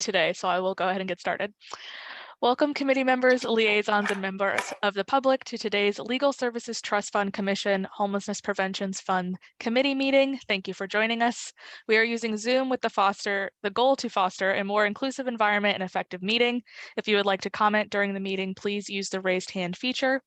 today, so I will go ahead and get started. Welcome committee members, liaisons, and members of the public to today's Legal Services Trust Fund Commission Homelessness Prevention Fund Committee meeting. Thank you for joining us. We are using Zoom with the goal to foster a more inclusive environment and effective meeting. If you would like to comment during the meeting, please use the raised hand feature.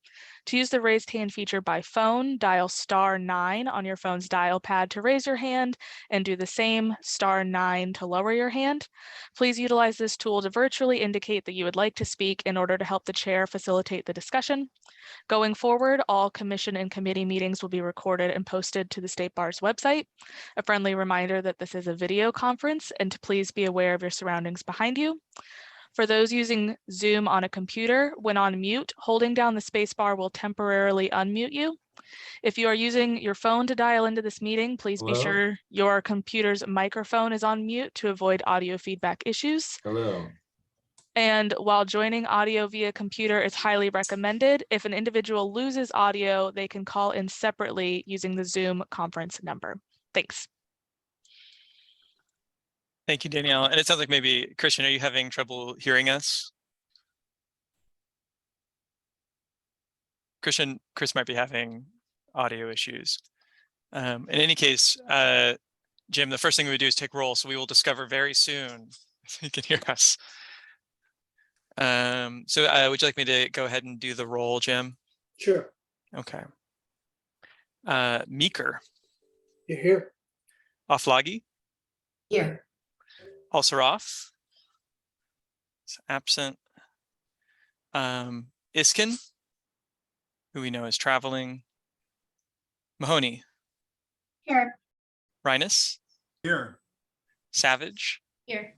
To use the raised hand feature by phone, dial *9 on your phone's dial pad to raise your hand and do the same *9 to lower your hand. Please utilize this tool to virtually indicate that you would like to speak in order to help the chair facilitate the discussion. Going forward, all commission and committee meetings will be recorded and posted to the State Bar's website. A friendly reminder that this is a video conference and to please be aware of your surroundings behind you. For those using Zoom on a computer, when on mute, holding down the space bar will temporarily unmute you. If you are using your phone to dial into this meeting, please be sure your computer's microphone is on mute to avoid audio feedback issues. Hello. And while joining audio via computer is highly recommended, if an individual loses audio, they can call in separately using the Zoom conference number. Thanks. Thank you, Danielle. And it sounds like maybe, Christian, are you having trouble hearing us? Chris might be having audio issues. In any case, Jim, the first thing we would do is take roll, so we will discover very soon if you can hear us. Would you like me to go ahead and do the roll, Jim? Sure. Okay. Meeker. You're here. Aflagi. Here. Al-Saraf. Absent. Iskin, who we know is traveling. Mahoney. Here. Rhinus. Here. Savage. Here.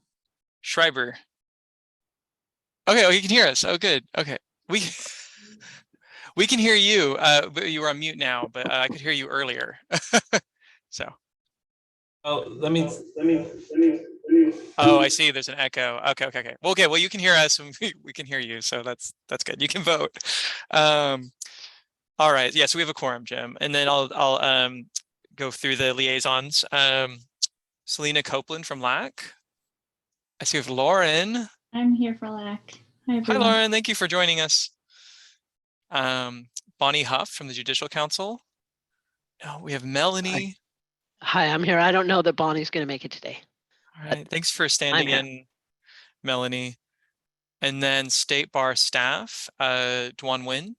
Schreiber. Okay, oh, you can hear us. Oh, good. Okay, we can hear you. But you were on mute now, but I could hear you earlier. So. Oh, let me. Oh, I see. There's an echo. Okay. Well, you can hear us, and we can hear you. So that's good. You can vote. All right. Yeah. So we have a quorum, Jim, and then I'll go through the liaisons. Selena Copeland from LAC. I see we have Lauren. I'm here for LAC. Hi, Lauren. Thank you for joining us. Bonnie Huff from the Judicial Council. Oh, we have Melanie. Hi, I'm here. I don't know that Bonnie's going to make it today. All right. Thanks for standing in, Melanie. And then State Bar staff, Dwan Nguyen.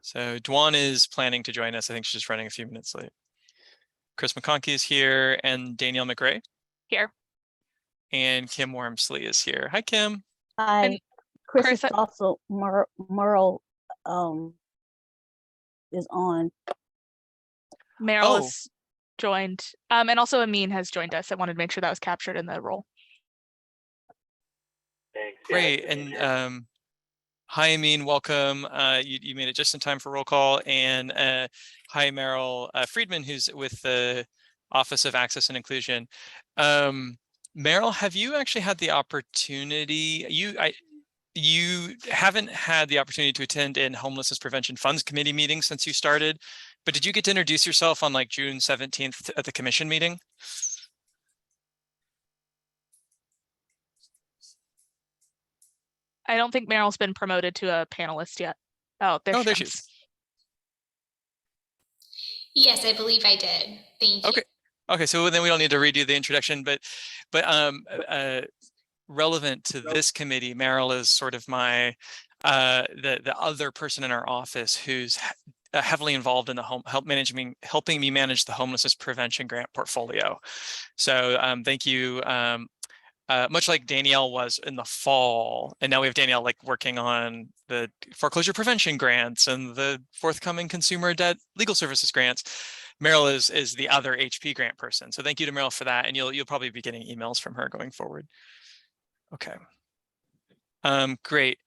So Dwan is planning to join us. I think she's just running a few minutes late. Chris McConkey is here, and Danielle McRae. Here. And Kim Wormsley is here. Hi, Kim. Hi. And Chris is also Merle is on. Meryl is joined, and also Amin has joined us. I wanted to make sure that was captured in the roll. Thanks. Great. And hi, Amin. Welcome. You made it just in time for roll call. And hi, Meryl Friedman, who's with the Office of Access and Inclusion. Meryl, have you actually had the opportunity? You haven't had the opportunity to attend in Homelessness Prevention Funds Committee meetings since you started, but did you get to introduce yourself on like June 17th at the commission meeting? I don't think Meryl's been promoted to a panelist yet. Oh, there she is. Yes, I believe I did. Thank you. Okay, so then we don't need to redo the introduction, but relevant to this committee, Meryl is sort of my the other person in our office who's heavily involved in the helping me manage the homelessness prevention grant portfolio. So thank you. Much like Danielle was in the fall, and now we have Danielle like working on the foreclosure prevention grants and the forthcoming consumer debt legal services grants. Meryl is the other HP grant person. So thank you to Meryl for that, and you'll probably be getting emails from her going forward. Okay. Great.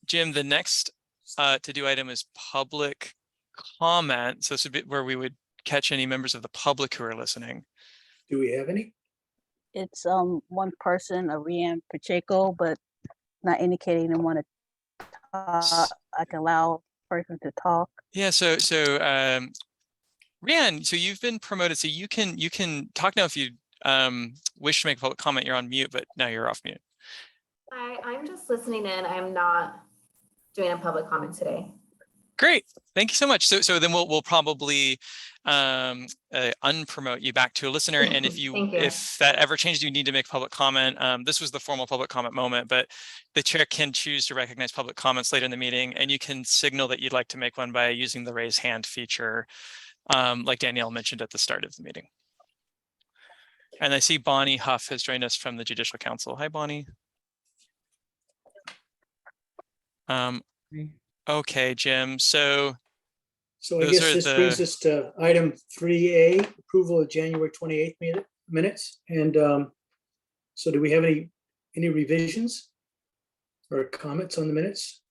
Jim, the next to-do item is public comment. So this would be where we would catch any members of the public who are listening. Do we have any? It's one person, Rian Pacheco, but not indicating they want to talk. I can allow person to talk. Yeah. So Rian, so you've been promoted, so you can talk now if you wish to make a public comment, you're on mute, but now you're off mute. Hi, I'm just listening in. I'm not doing a public comment today. Great, thank you so much. So then we'll probably unpromote you back to a listener. And if if that ever changes, you need to make public comment. This was the formal public comment moment, but the chair can choose to recognize public comments later in the meeting, and you can signal that you'd like to make one by using the raise hand feature, like Danielle mentioned at the start of the meeting. And I see Bonnie Huff has joined us from the Judicial Council. Hi, Bonnie. Okay, Jim. So I guess this brings us to item 3A, approval of January 28th minutes. And so do we have any revisions or comments on the minutes?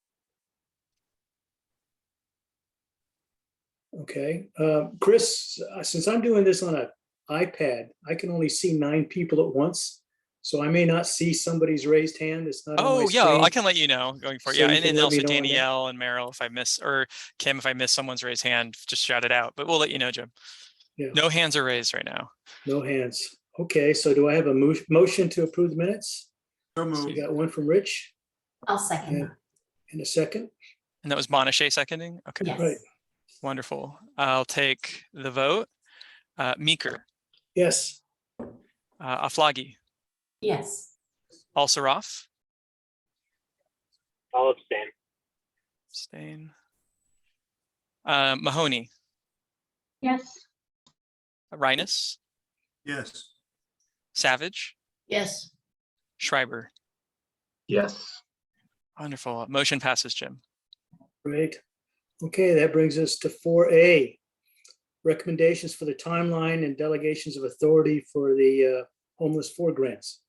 Okay, Chris, since I'm doing this on an iPad, I can only see 9 people at once. So I may not see somebody's raised hand. It's not on my yeah, screen. I can let you know going forward. So Yeah, you can and let also me know on that. Danielle and Meryl, if I miss, or Kim, if I miss someone's raised hand, just shout it out. But we'll let you know, Jim. Yeah. No hands are raised right now. No hands. Okay, so do I have a motion to approve the minutes? So We moved. got one from Rich I'll second. and a second. And that was Bonachet seconding? Okay, Yes. Right. wonderful. I'll take the vote. Meeker, Yes. Aflagi, Yes. Al-Saraf, I'll abstain. abstain. Mahoney, Yes. Rhinus, Yes. Savage, Yes. Schreiber. Yes. Wonderful. Motion passes, Jim. Great. Okay, that brings us to 4A. Recommendations for the timeline and delegations of authority for the homeless 4 grants.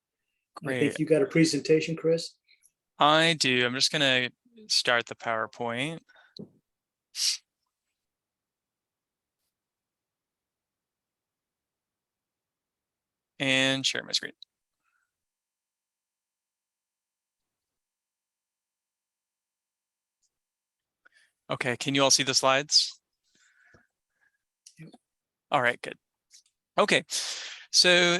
I think Great. you got a presentation, Chris? I do. I'm just going to start the PowerPoint. And share my screen. Okay, can you all see the slides? All right, good. Okay, so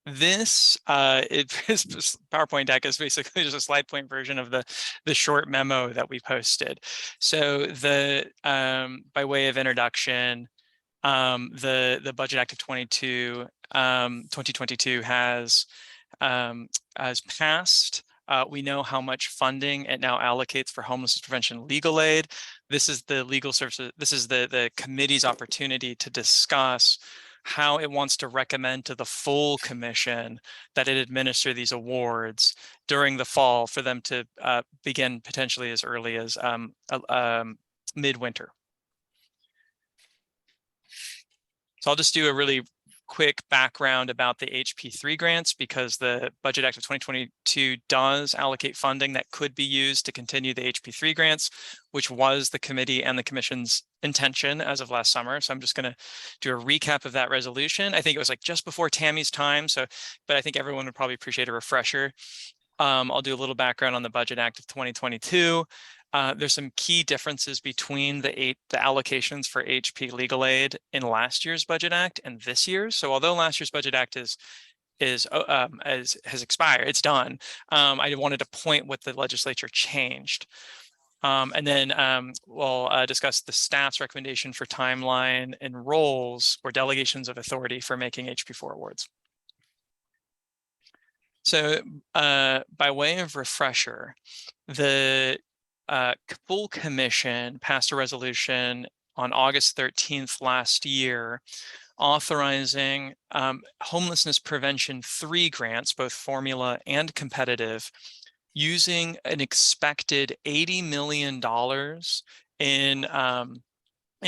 this PowerPoint deck is basically just a slide point version of the short memo that we posted. So the by way of introduction, the Budget Act of 2022 has passed. We know how much funding it now allocates for homelessness prevention legal aid. This is the legal services. This is the committee's opportunity to discuss how it wants to recommend to the full commission that it administer these awards during the fall for them to begin potentially as early as midwinter. So I'll just do a really quick background about the HP3 grants, because the Budget Act of 2022 does allocate funding that could be used to continue the HP3 grants, which was the committee and the commission's intention as of last summer. So I'm just going to do a recap of that resolution. I think it was like just before Tammy's time, but I think everyone would probably appreciate a refresher. I'll do a little background on the Budget Act of 2022. There's some key differences between the allocations for HP legal aid in last year's Budget Act and this year's. So although last year's Budget Act has expired, it's done. I wanted to point what the legislature changed. And then we'll discuss the staff's recommendation for timeline and roles or delegations of authority for making HP4 awards. So by way of refresher, the full commission passed a resolution on August 13th last year authorizing homelessness prevention 3 grants, both formula and competitive, using an expected $80 million in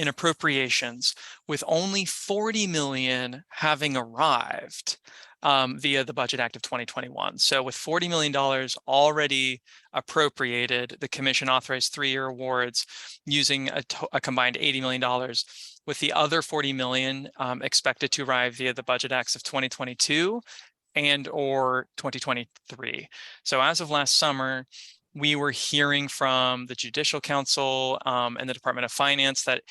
appropriations, with only $40 million having arrived via the Budget Act of 2021. So with $40 million already appropriated, the commission authorized 3-year awards using a combined $80 million, with the other $40 million expected to arrive via the Budget Acts of 2022 and or 2023. So as of last summer, we were hearing from the Judicial Council and the Department of Finance that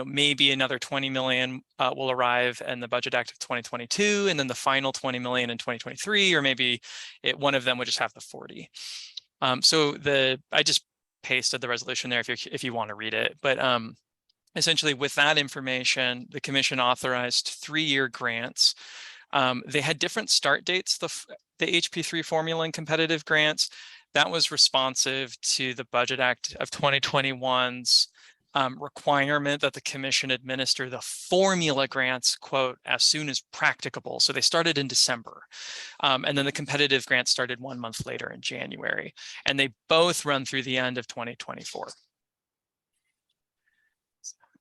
maybe another 20 million will arrive in the Budget Act of 2022, and then the final 20 million in 2023, or maybe one of them would just have the 40. So I just pasted the resolution there if you want to read it, but essentially with that information, the commission authorized 3-year grants. They had different start dates, the HP3 formula and competitive grants. That was responsive to the Budget Act of 2021's requirement that the commission administer the formula grants, quote, as soon as practicable. So they started in December. And then the competitive grants started 1 month later in January. And they both run through the end of 2024.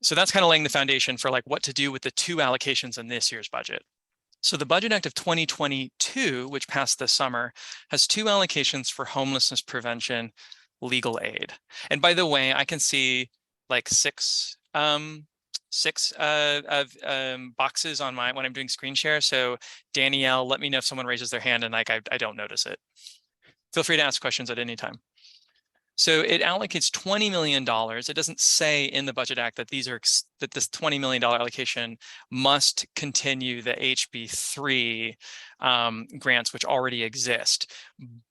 So that's kind of laying the foundation for like what to do with the 2 allocations in this year's budget. So the Budget Act of 2022, which passed this summer, has 2 allocations for homelessness prevention legal aid. And by the way, I can see like 6 boxes on when I'm doing screen share. So Danielle, let me know if someone raises their hand and like I don't notice it. Feel free to ask questions at any time. So it allocates $20 million. It doesn't say in the Budget Act that that this $20 million allocation must continue the HB3 grants, which already exist.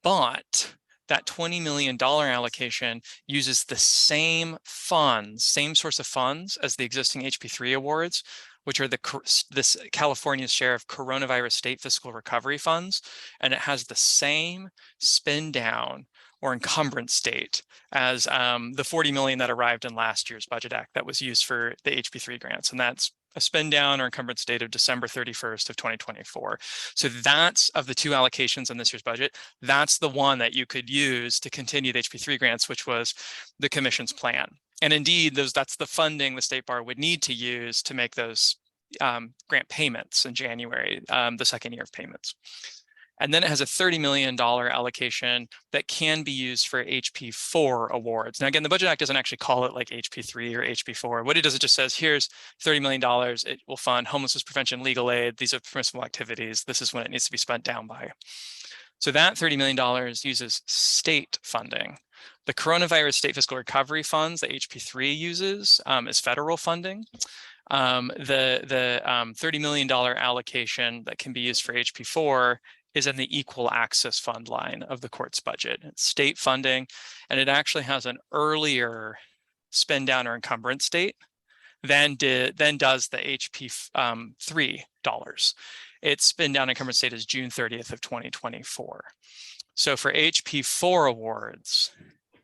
But that $20 million allocation uses the same funds, same source of funds as the existing HB3 awards, which are this California's share of coronavirus state fiscal recovery funds. And it has the same spin down or encumbrance state as the 40 million that arrived in last year's Budget Act that was used for the HB3 grants. And that's a spin down or encumbrance date of December 31st of 2024. So that's of the 2 allocations in this year's budget, that's the one that you could use to continue the HB3 grants, which was the commission's plan. And indeed, that's the funding the State Bar would need to use to make those grant payments in January, the second year of payments. And then it has a $30 million allocation that can be used for HP4 awards. Now, again, the Budget Act doesn't actually call it like HP3 or HP4. What it does, it just says, here's $30 million. It will fund homelessness prevention, legal aid. These are permissible activities. This is when it needs to be spent down by. So that $30 million uses state funding. The coronavirus state fiscal recovery funds that HP3 uses is federal funding. The $30 million allocation that can be used for HP4 is in the equal access fund line of the court's budget. It's state funding, and it actually has an earlier spend down or encumbrance date than does the HP3 dollars. Its spend down encumbrance date is June 30th of 2024. So for HP4 awards,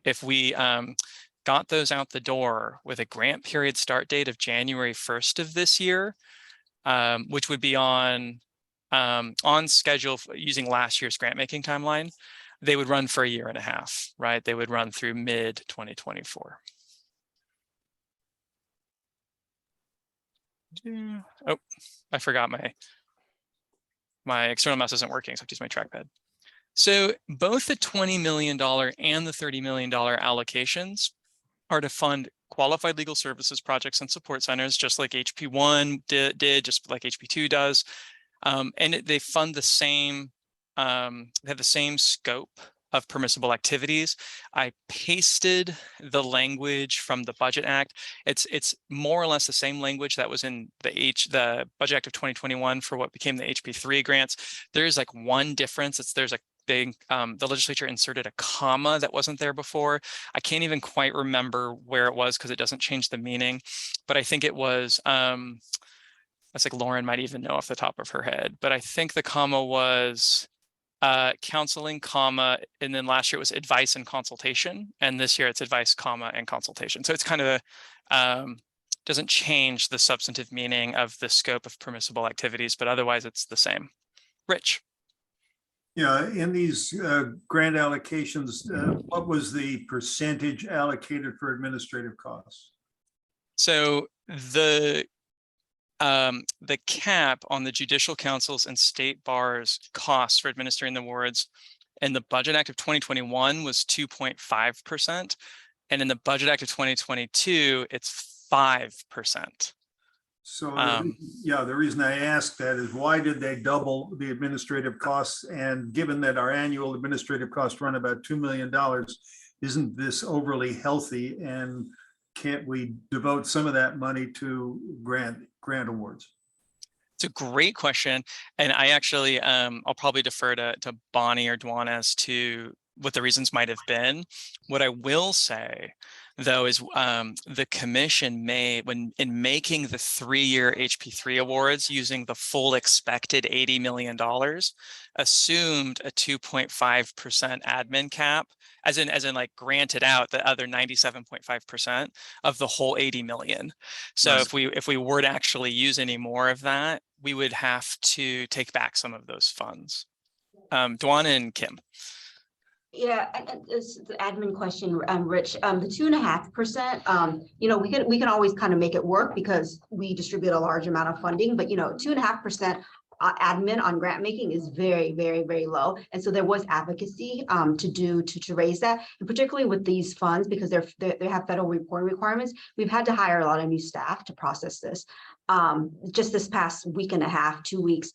if we got those out the door with a grant period start date of January 1st of this year, which would be on schedule using last year's grant making timeline, they would run for 1.5 years, right? They would run through mid 2024. Oh, I forgot my external mouse isn't working, so I have to use my trackpad. So both the $20 million and the $30 million allocations are to fund qualified legal services projects and support centers, just like HP1 did, just like HP2 does. And they fund the same, they have the same scope of permissible activities. I pasted the language from the Budget Act. It's more or less the same language that was in the Budget Act of 2021 for what became the HP3 grants. There's like one difference. The legislature inserted a comma that wasn't there before. I can't even quite remember where it was because it doesn't change the meaning, but I think it was, that's like Lauren might even know off the top of her head, but I think the comma was counseling, comma, and then last year it was advice and consultation, and this year it's advice, comma, and consultation. So it's kind of doesn't change the substantive meaning of the scope of permissible activities, but otherwise it's the same. Rich. Yeah, in these grant allocations, what was the percentage allocated for administrative costs? So the cap on the judicial councils and state bars costs for administering the awards in the Budget Act of 2021 was 2.5%, and in the Budget Act of 2022 it's 5%. So the reason I ask that is, why did they double the administrative costs? And given that our annual administrative costs run about $2 million, isn't this overly healthy? And can't we devote some of that money to grant awards? It's a great question. And I actually, I'll probably defer to Bonnie or Dwan as to what the reasons might have been. What I will say, though, is the commission may, when in making the 3-year HP3 awards using the full expected $80 million, assumed a 2.5% admin cap, as in like granted out the other 97.5% of the whole 80 million. So Right. if we were to actually use any more of that, we would have to take back some of those funds. Dwan and Kim. Yeah, and this is the admin question, Rich. The 2.5%, you know, we can always kind of make it work because we distribute a large amount of funding, but 2.5% admin on grant making is very, very, very low. And so there was advocacy to raise that, and particularly with these funds, because they have federal reporting requirements. We've had to hire a lot of new staff to process this. Just this past week and a half, 2 weeks,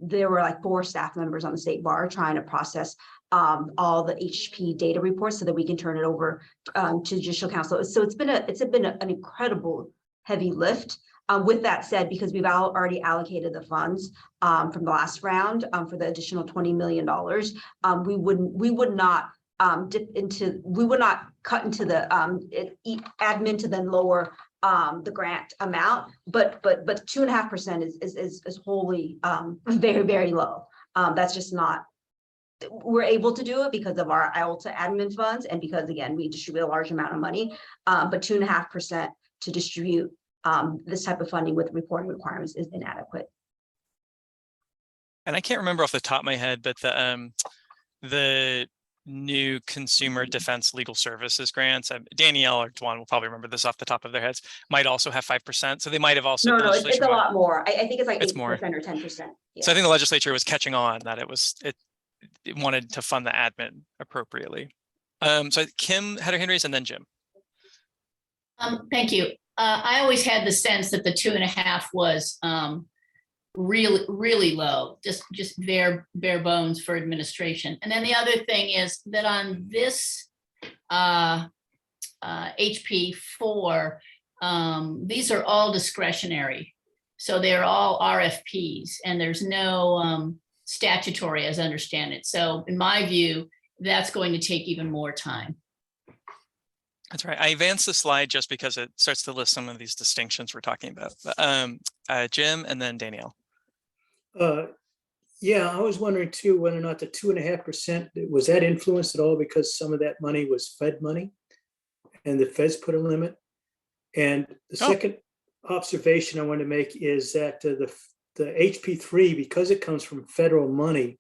there were like 4 staff members on the state bar trying to process all the HP data reports so that we can turn it over to Judicial Council. So it's been an incredible heavy lift. With that said, because we've already allocated the funds from the last round for the additional $20 million, we would not cut into the admin to then lower the grant amount, but 2.5% is wholly very, very low. That's just not. We're able to do it because of our IOLTA admin funds and because, again, we distribute a large amount of money, but 2.5% to distribute this type of funding with reporting requirements is inadequate. And I can't remember off the top of my head, but the new consumer defense legal services grants, Danielle or Dwan will probably remember this off the top of their heads, might also have 5%. So they might have also. No, it's a lot more. I think it's like 8% more. or 10%. Yeah. So I think the legislature was catching on that it wanted to fund the admin appropriately. So Kim had her hand raised and then Jim. Thank you. I always had the sense that the 2.5 was really, really low, just bare bones for administration. And then the other thing is that on this HP4, these are all discretionary. So they're all RFPs and there's no statutory, as I understand it. So in my view, that's going to take even more time. That's right. I advanced the slide just because it starts to list some of these distinctions we're talking about. Jim and then Danielle. Yeah, I was wondering too, whether or not the 2.5%, was that influenced at all because some of that money was Fed money and the Feds put a limit? And the second observation I want to make is that the HP3, because it comes from federal money,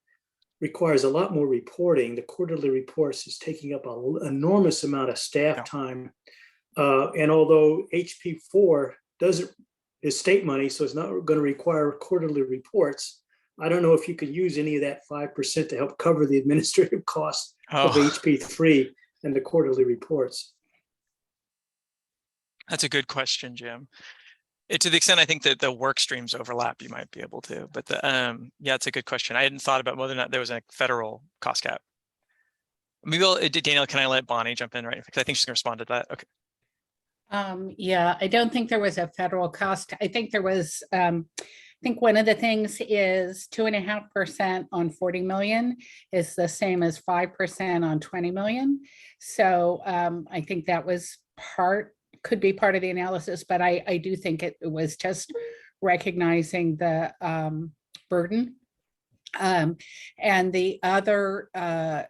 requires a lot more reporting. The quarterly reports is taking up an enormous amount of staff time. And although HP4 is state money, so it's not going to require quarterly reports, I don't know if you could use any of that 5% to help cover the administrative costs of HP3 and the quarterly reports. That's a good question, Jim. To the extent I think that the work streams overlap, you might be able to, but yeah, it's a good question. I hadn't thought about whether or not there was a federal cost cap. Maybe Danielle, can I let Bonnie jump in, right? Because I think she's gonna respond to that. Okay. Yeah, I don't think there was a federal cost. I think there was, I think one of the things is 2.5% on 40 million is the same as 5% on 20 million. So I think that was could be part of the analysis, but I do think it was just recognizing the burden. And the other, I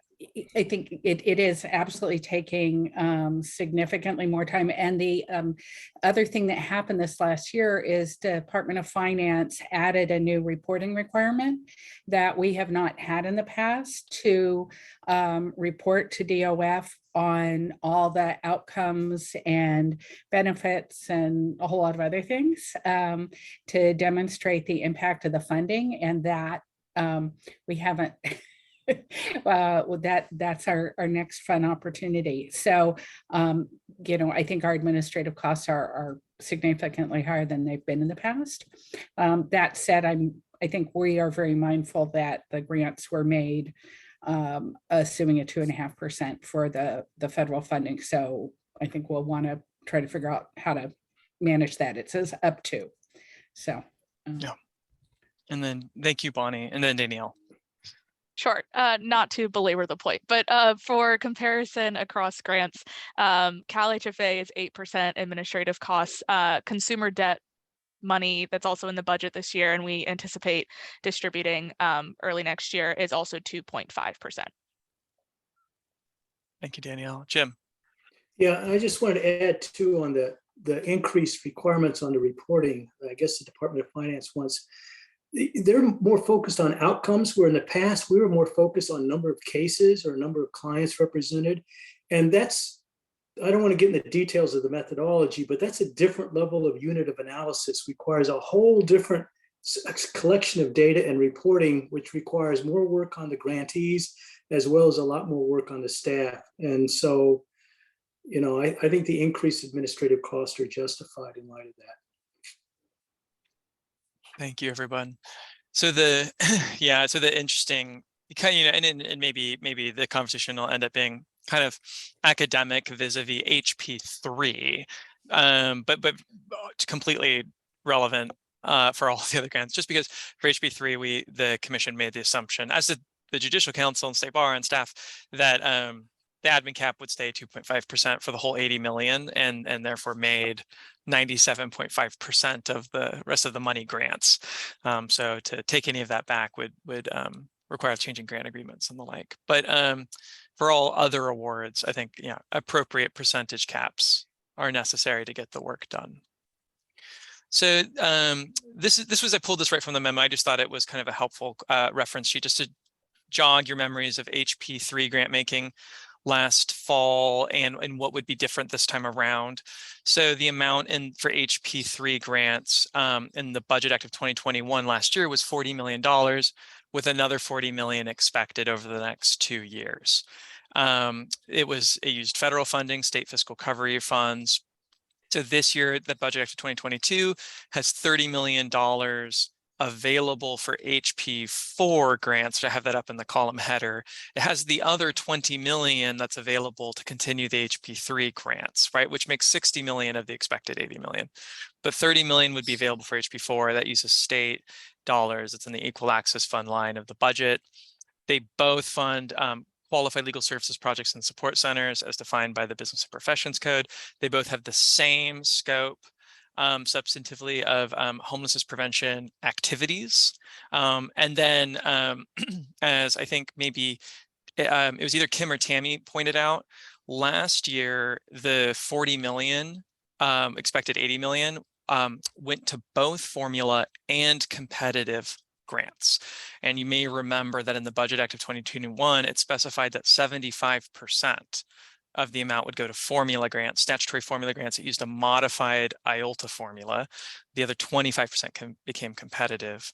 think it is absolutely taking significantly more time. And the other thing that happened this last year is the Department of Finance added a new reporting requirement that we have not had in the past to report to DOF on all the outcomes and benefits and a whole lot of other things to demonstrate the impact of the funding, and that we haven't that's our next fun opportunity. So I think our administrative costs are significantly higher than they've been in the past. That said, I think we are very mindful that the grants were made assuming a 2.5% for the federal funding. So I think we'll want to try to figure out how to manage that. It says up to. So. Yeah. And then thank you, Bonnie. And then Danielle. Sure, not to belabor the point, but for comparison across grants, Cal HFA is 8% administrative costs, consumer debt money that's also in the budget this year, and we anticipate distributing early next year, is also 2.5%. Thank you, Danielle. Jim. Yeah, I just wanted to add too on the increased requirements on the reporting. I guess the Department of Finance wants. They're more focused on outcomes, where in the past we were more focused on number of cases or number of clients represented. And that's, I don't want to get into the details of the methodology, but that's a different level of unit of analysis, requires a whole different collection of data and reporting, which requires more work on the grantees, as well as a lot more work on the staff. And so, you know, I think the increased administrative costs are justified in light of that. Thank you, everyone. So the yeah, so the interesting kind of, you know, and maybe the conversation will end up being kind of academic vis-a-vis HP3, but completely relevant for all the other grants. Just because for HP3, the commission made the assumption, as did the Judicial Council and State Bar and staff, that the admin cap would stay 2.5% for the whole 80 million, and therefore made 97.5% of the rest of the money grants. So to take any of that back would require changing grant agreements and the like. But for all other awards, I think, yeah, appropriate percentage caps are necessary to get the work done. So this was, I pulled this right from the memo. I just thought it was kind of a helpful reference sheet just to jog your memories of HP3 grant making last fall and what would be different this time around. So the amount for HP3 grants in the Budget Act of 2021 last year was $40 million, with another $40 million expected over the next 2 years. It used federal funding, state fiscal recovery funds. So this year, the Budget Act of 2022 has $30 million available for HP4 grants. I have that up in the column header. It has the other 20 million that's available to continue the HP3 grants, right? Which makes 60 million of the expected 80 million. But 30 million would be available for HP4. That uses state dollars. It's in the Equal Access Fund line of the budget. They both fund qualified legal services projects and support centers as defined by the Business and Professions Code. They both have the same scope substantively of homelessness prevention activities. And then as I think maybe it was either Kim or Tammy pointed out, last year, the 40 million, expected 80 million went to both formula and competitive grants. And you may remember that in the Budget Act of 2021, it specified that 75% of the amount would go to formula grants, statutory formula grants that used a modified IOLTA formula. The other 25% became competitive.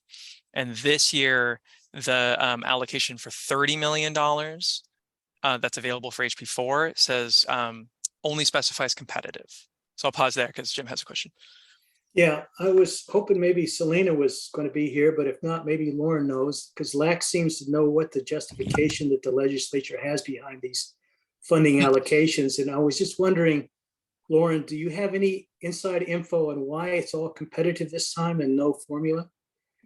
And this year, the allocation for $30 million that's available for HP4 says only specifies competitive. So I'll pause there because Jim has a question. Yeah, I was hoping maybe Selena was going to be here, but if not, maybe Lauren knows, because LAC seems to know what the justification that the legislature has behind these funding allocations. And I was just wondering, Lauren, do you have any inside info on why it's all competitive this time and no formula?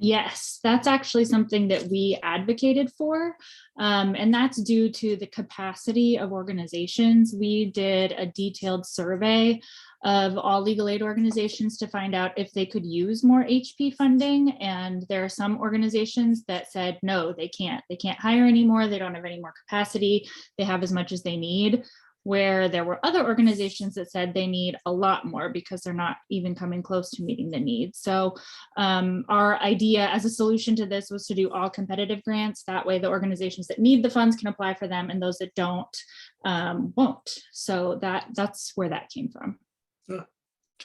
Yes, that's actually something that we advocated for, and that's due to the capacity of organizations. We did a detailed survey of all legal aid organizations to find out if they could use more HP funding, and there are some organizations that said no, they can't hire anymore, they don't have any more capacity, they have as much as they need, where there were other organizations that said they need a lot more because they're not even coming close to meeting the needs. So our idea as a solution to this was to do all competitive grants. That way the organizations that need the funds can apply for them and those that don't won't. So that's where that came from.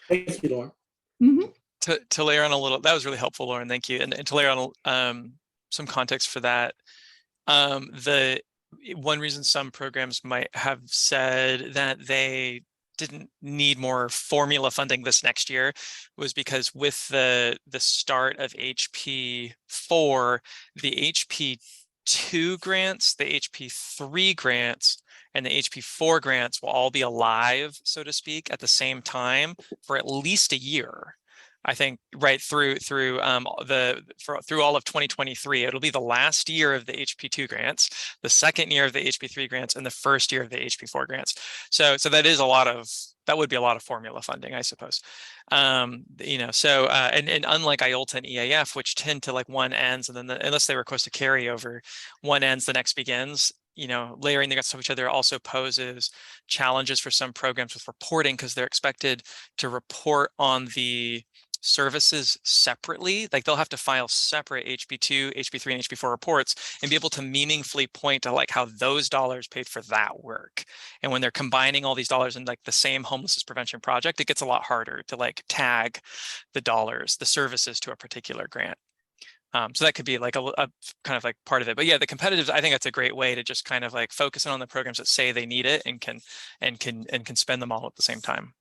Thank you, Lauren. Mm-hmm. To layer on a little, that was really helpful, Lauren, thank you. And to layer on some context for that, the one reason some programs might have said that they didn't need more formula funding this next year was because with the start of HP4, the HP2 grants, the HP3 grants, and the HP4 grants will all be alive, so to speak, at the same time for at least a year. I think right through all of 2023. It'll be the last year of the HP2 grants, the second year of the HP3 grants, and the first year of the HP4 grants. So that is that would be a lot of formula funding, I suppose. You know, so and unlike IOLTA and EAF, which tend to like one ends and then unless they request a carryover, one ends, the next begins. You know, layering the grants on each other also poses challenges for some programs with reporting because they're expected to report on the services separately. Like they'll have to file separate HP2, HP3, and HP4 reports and be able to meaningfully point to like how those dollars paid for that work. And when they're combining all these dollars in like the same homelessness prevention project, it gets a lot harder to like tag the dollars, the services to a particular grant. So that could be like a kind of like part of it. But yeah, the competitive, I think that's a great way to just kind of like focus on the programs that say they need it and can spend them all at the same time.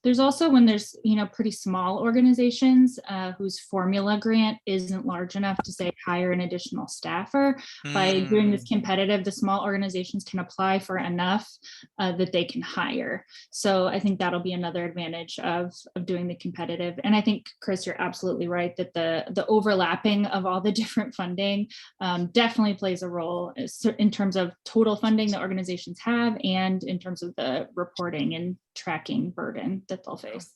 There's also when there's, you know, pretty small organizations whose formula grant isn't large enough to say hire an additional staffer. By doing this competitive, the small organizations can apply for enough that they can hire. So I think that'll be another advantage of doing the competitive. And I think, Chris, you're absolutely right that the overlapping of all the different funding definitely plays a role in terms of total funding that organizations have and in terms of the reporting and tracking burden that they'll face.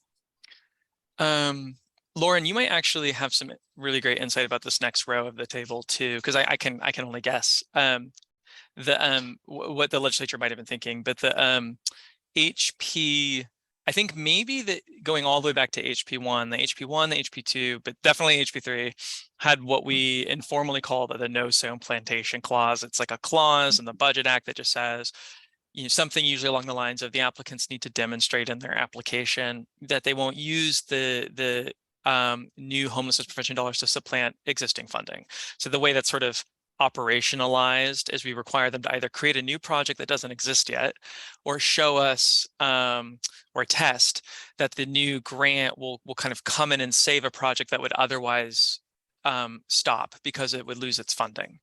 Lauren, you might actually have some really great insight about this next row of the table too, because I can only guess what the legislature might have been thinking, but the HP, I think maybe that going all the way back to HP1, the HP2, but definitely HP3 had what we informally call the no implantation clause. It's like a clause in the Budget Act that just says, you know, something usually along the lines of the applicants need to demonstrate in their application that they won't use the new homelessness prevention dollars to supplant existing funding. So the way that's sort of operationalized is we require them to either create a new project that doesn't exist yet or show us or test that the new grant will kind of come in and save a project that would otherwise stop because it would lose its funding,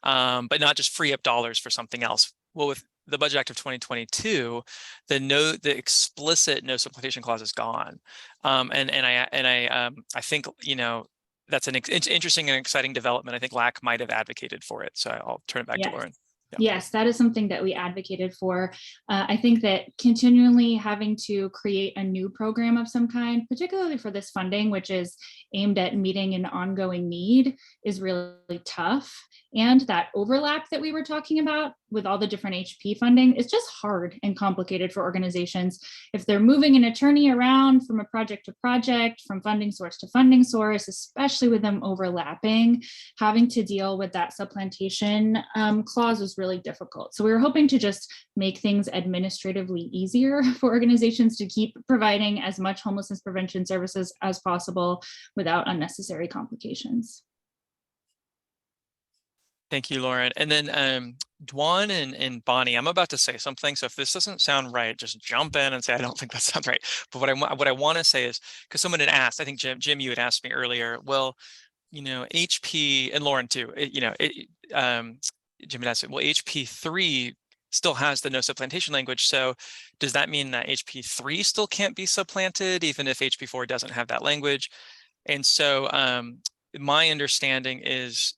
but not just free up dollars for something else. Well, with the Budget Act of 2022, the explicit no supplantation clause is gone, and I think, you know, that's an interesting and exciting development. I think LAC might have advocated for it, so I'll turn it back to Lauren. Yeah. Yes, that is something that we advocated for. I think that continually having to create a new program of some kind, particularly for this funding, which is aimed at meeting an ongoing need, is really tough. And that overlap that we were talking about with all the different HP funding is just hard and complicated for organizations. If they're moving an attorney around from a project to project, from funding source to funding source, especially with them overlapping, having to deal with that supplantation clause was really difficult. So we were hoping to just make things administratively easier for organizations to keep providing as much homelessness prevention services as possible without unnecessary complications. Thank you, Lauren. And then Dwan and Bonnie, I'm about to say something. So if this doesn't sound right, just jump in and say, I don't think that sounds right. But what I want to say is, because someone had asked, I think Jim, you had asked me earlier, well, you know, HP and Lauren too, Jim had asked, well, HP3 still has the no supplantation language. So does that mean that HP3 still can't be supplanted even if HP4 doesn't have that language? And so my understanding is,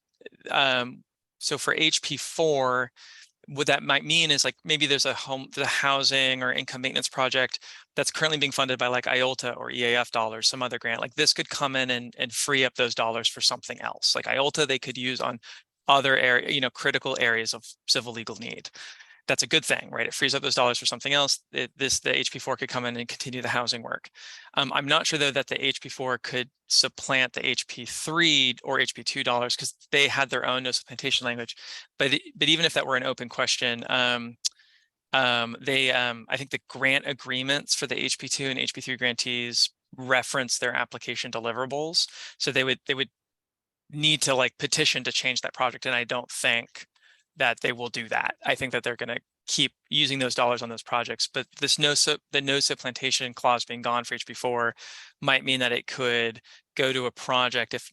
so for HP4, what that might mean is like maybe there's the housing or income maintenance project that's currently being funded by like IOLTA or EAF dollars, some other grant. Like this could come in and free up those dollars for something else. Like IOLTA, they could use on other area, you know, critical areas of civil legal need. That's a good thing, right? It frees up those dollars for something else. The HP4 could come in and continue the housing work. I'm not sure though that the HP4 could supplant the HP3 or HP2 dollars because they had their own no supplantation language. But even if that were an open question, I think the grant agreements for the HP2 and HP3 grantees reference their application deliverables, so they would need to like petition to change that project, and I don't think that they will do that. I think that they're going to keep using those dollars on those projects, but this the no supplantation clause being gone for HP4 might mean that it could go to a project if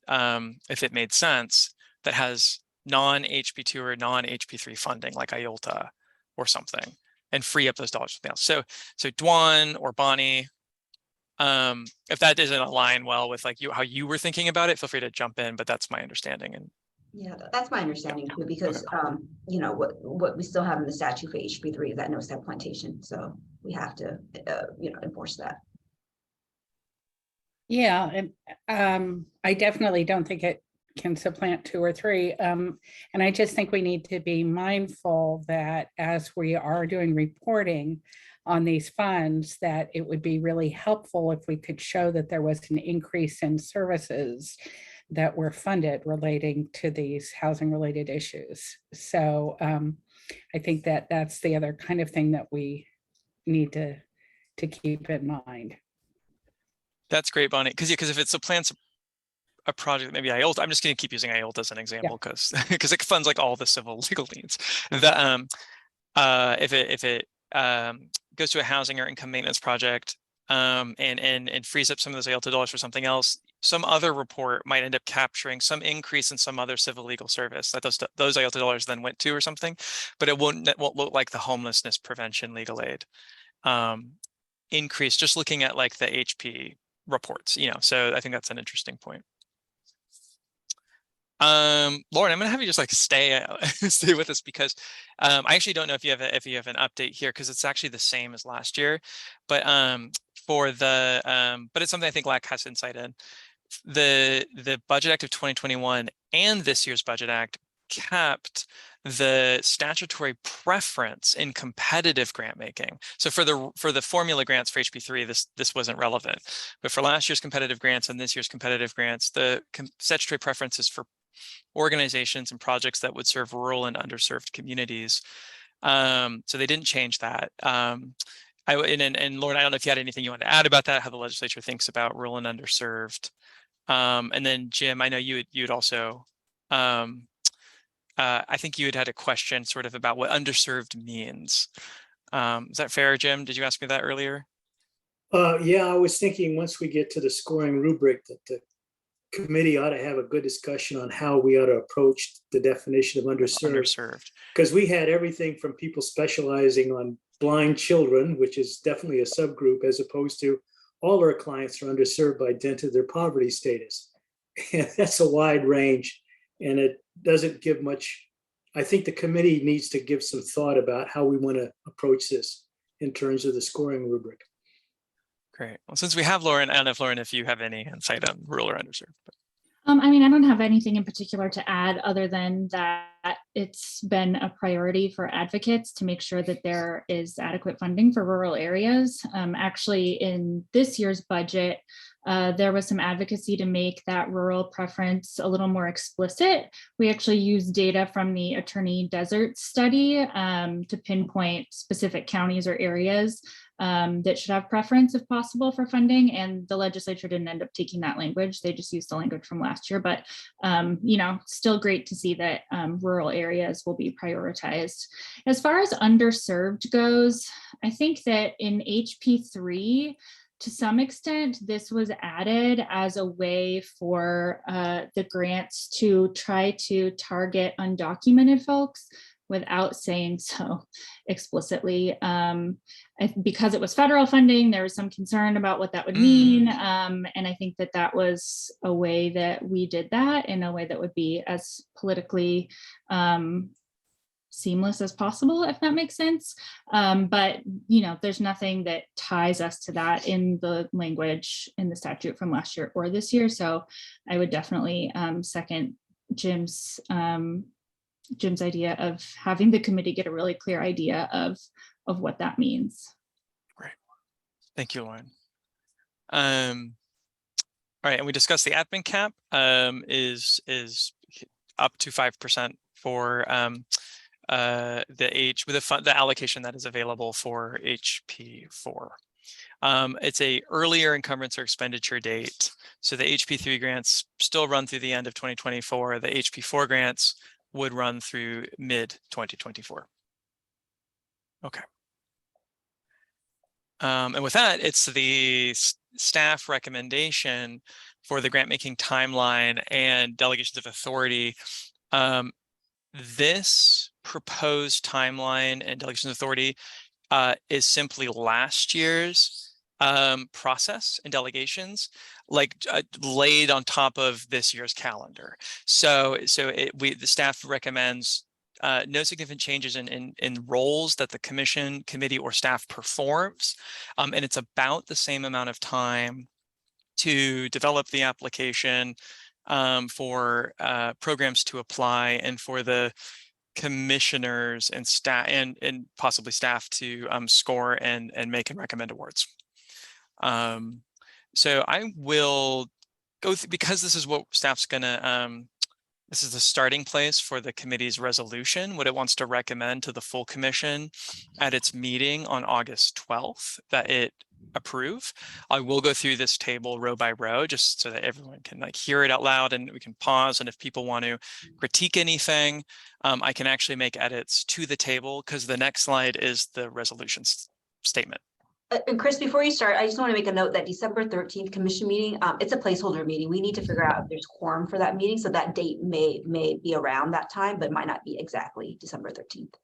it made sense that has non-HP2 or non-HP3 funding like IOLTA or something. and free up those dollars for something else. So Dwan or Bonnie, if that doesn't align well with like how you were thinking about it, feel free to jump in, but that's my understanding. And yeah, that's my understanding too, because you know, what we still have in the statute for HB3 is that no step plantation. So we have to you know, enforce that. Yeah, and I definitely don't think it can supplant 2 or 3. And I just think we need to be mindful that as we are doing reporting on these funds, that it would be really helpful if we could show that there was an increase in services that were funded relating to these housing related issues. So I think that that's the other kind of thing that we need to keep in mind. that's great, Bonnie, because if it supplants a project, maybe IOLTA, I'm just going to keep using IOLTA as an example because it funds like all the civil legal needs. That if it goes to a housing or income maintenance project and frees up some of those IOLTA dollars for something else, some other report might end up capturing some increase in some other civil legal service that those IOLTA dollars then went to or something, but it won't look like the homelessness prevention legal aid increase, just looking at like the HP reports, you know. So I think that's an interesting point. Lauren, I'm gonna have you just like stay with us because I actually don't know if you have an update here, because it's actually the same as last year, but for the but it's something I think LAC has insight in. The Budget Act of 2021 and this year's Budget Act kept the statutory preference in competitive grant making. So for the formula grants for HB3, this wasn't relevant, but for last year's competitive grants and this year's competitive grants, the statutory preference is for organizations and projects that would serve rural and underserved communities. So they didn't change that. And Lauren, I don't know if you had anything you want to add about that, how the legislature thinks about rural and underserved. And then Jim, I know you'd also, I think you had a question sort of about what underserved means. Is that fair, Jim? Did you ask me that earlier? Yeah, I was thinking once we get to the scoring rubric that the committee ought to have a good discussion on how we ought to approach the definition of underserved. Because we had everything from people specializing on blind children, which is definitely a subgroup, as opposed to all our clients are underserved by dint of their poverty status. And that's a wide range, and it doesn't give much. I think the committee needs to give some thought about how we want to approach this in terms of the scoring rubric. Great. Well, since we have Lauren, I don't know if Lauren, if you have any insight on rural or underserved. But. I mean, I don't have anything in particular to add other than that it's been a priority for advocates to make sure that there is adequate funding for rural areas. Actually, in this year's budget, there was some advocacy to make that rural preference a little more explicit. We actually used data from the Attorney Desert study to pinpoint specific counties or areas that should have preference if possible for funding, and the legislature didn't end up taking that language. They just used the language from last year, but you know, still great to see that rural areas will be prioritized. As far as underserved goes, I think that in HP3, to some extent, this was added as a way for the grants to try to target undocumented folks without saying so explicitly. Because it was federal funding, there was some concern about what that would mean. And I think that that was a way that we did that in a way that would be as politically seamless as possible, if that makes sense. But you know, there's nothing that ties us to that in the language in the statute from last year or this year. So I would definitely second Jim's idea of having the committee get a really clear idea of what that means. Great. Thank you, Lauren. All right, and we discussed the admin cap is up to 5% for the allocation that is available for HP4. It's a earlier encumbrance or expenditure date. So the HP3 grants still run through the end of 2024. The HP4 grants would run through mid 2024. Okay. And with that, it's the staff recommendation for the grant making timeline and delegations of authority. This proposed timeline and delegations of authority is simply last year's process and delegations, like laid on top of this year's calendar. So the staff recommends no significant changes in roles that the commission, committee, or staff performs, and it's about the same amount of time to develop the application, for programs to apply, and for the commissioners and staff and possibly staff to score and make and recommend awards. So I will go because this is what staff's gonna this is the starting place for the committee's resolution, what it wants to recommend to the full commission at its meeting on August 12th that it approve. I will go through this table row by row just so that everyone can like hear it out loud, and we can pause. And if people want to critique anything, I can actually make edits to the table because the next slide is the resolution statement. And Chris, before you start, I just want to make a note that December 13th commission meeting, it's a placeholder meeting. We need to figure out if there's quorum for that meeting. So that date may be around that time, but might not be exactly December 13th.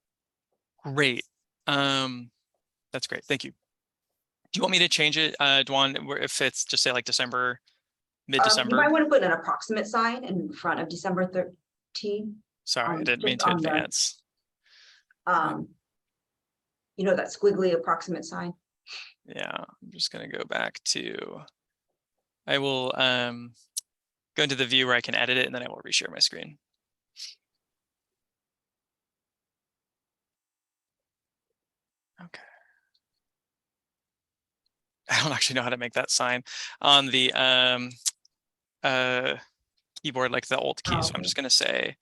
Great. That's great. Thank you. Do you want me to change it, Dwan, if it's just say like December, mid-December? You might want to put an approximate sign in front of December 13th. Sorry, I didn't mean to advance. You know, that squiggly approximate sign. Yeah, I'm just going to go back to, I will go into the view where I can edit it, and then I will reshare my screen. Okay. I don't actually know how to make that sign on the keyboard, like the Alt key. So I'm just going to say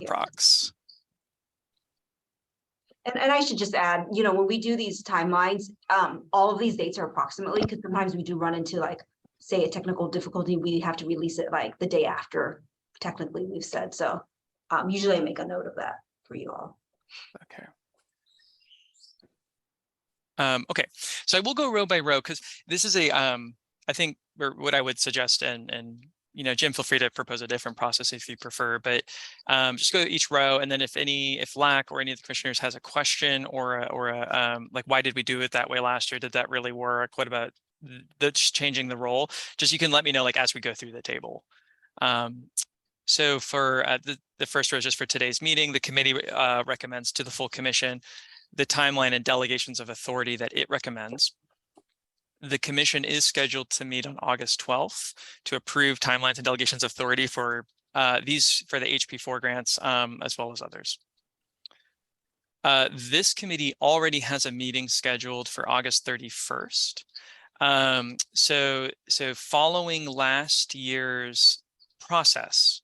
approx. And I should just add, you know, when we do these timelines, all of these dates are approximately, because sometimes we do run into like, say, a technical difficulty. We have to release it like the day after, technically we've said. So usually I make a note of that for you all. Okay. Okay, so I will go row by row because this is a, I think what I would suggest, and you know, Jim, feel free to propose a different process if you prefer, but just go to each row, and then if LAC or any of the commissioners has a question or a like, why did we do it that way last year? Did that really work? What about just changing the role? Just you can let me know like as we go through the table. So for the first row is just for today's meeting, the committee recommends to the full commission the timeline and delegations of authority that it recommends. The commission is scheduled to meet on August 12th to approve timelines and delegations of authority for these for the HP4 grants, as well as others. This committee already has a meeting scheduled for August 31st. So following last year's process,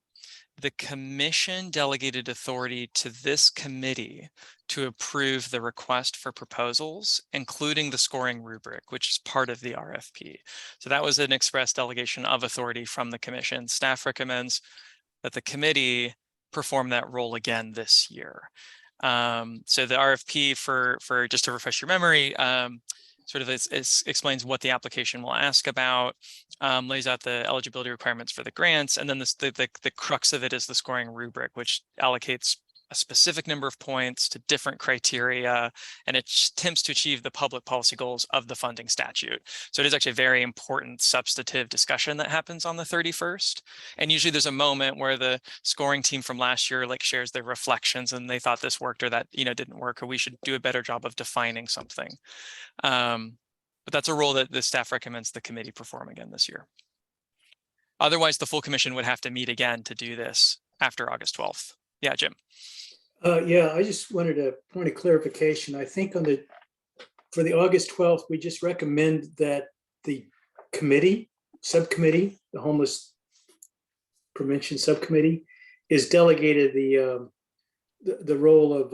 the commission delegated authority to this committee to approve the request for proposals, including the scoring rubric, which is part of the RFP. So that was an express delegation of authority from the commission. Staff recommends that the committee perform that role again this year. So the RFP, for just to refresh your memory, sort of explains what the application will ask about, lays out the eligibility requirements for the grants, and then the crux of it is the scoring rubric, which allocates a specific number of points to different criteria, and it attempts to achieve the public policy goals of the funding statute. So it is actually a very important substantive discussion that happens on the 31st. And usually there's a moment where the scoring team from last year like shares their reflections and they thought this worked or that, you know, didn't work, or we should do a better job of defining something. But that's a role that the staff recommends the committee perform again this year. Otherwise, the full commission would have to meet again to do this after August 12th. Yeah, Jim. Yeah, I just wanted a point of clarification. I think for the August 12th, we just recommend that the subcommittee, the homeless prevention subcommittee, is delegated the role of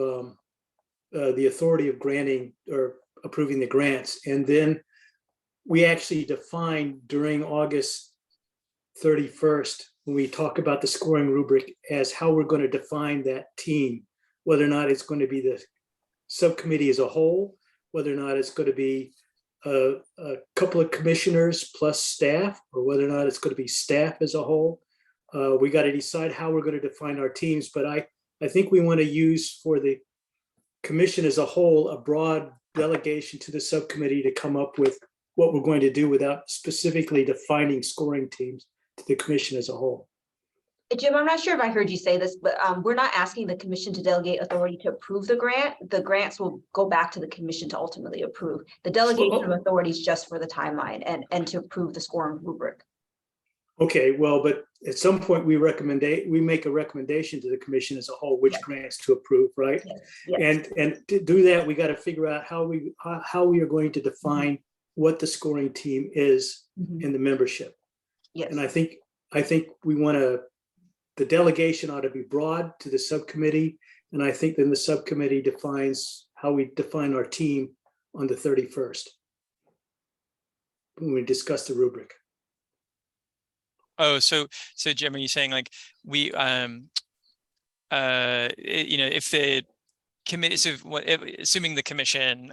the authority of granting or approving the grants. And then we actually define during August 31st, when we talk about the scoring rubric, as how we're going to define that team, whether or not it's going to be the subcommittee as a whole, whether or not it's going to be a couple of commissioners plus staff, or whether or not it's going to be staff as a whole. We got to decide how we're going to define our teams. But I think we want to use for the commission as a whole a broad delegation to the subcommittee to come up with what we're going to do without specifically defining scoring teams to the commission as a whole. Jim, I'm not sure if I heard you say this, but we're not asking the commission to delegate authority to approve the grant. The grants will go back to the commission to ultimately approve. The delegation of authority is just for the timeline and to approve the scoring rubric. Okay, well, but at some point we make a recommendation to the commission as a whole, which grants to approve, right? Yes. And to do that, we got to figure out how we are going to define what the scoring team is in the membership. Yes. And I think we want to, the delegation ought to be broad to the subcommittee. And I think then the subcommittee defines how we define our team on the 31st when we discuss the rubric. Oh, so Jim, are you saying like we, if the committee, so assuming the commission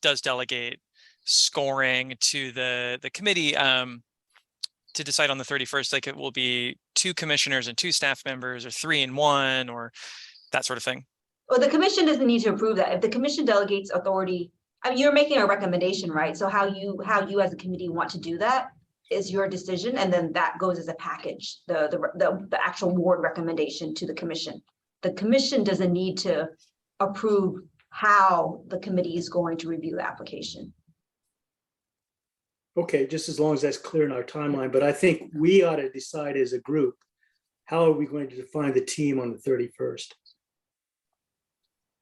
does delegate scoring to the committee to decide on the 31st, like it will be 2 commissioners and 2 staff members, or 3 and 1, or that sort of thing? Well, the commission doesn't need to approve that. If the commission delegates authority, I mean, you're making a recommendation, right? So how you as a committee want to do that is your decision, and then that goes as a package, the actual board recommendation to the commission. The commission doesn't need to approve how the committee is going to review the application. Okay, just as long as that's clear in our timeline, but I think we ought to decide as a group, how are we going to define the team on the 31st?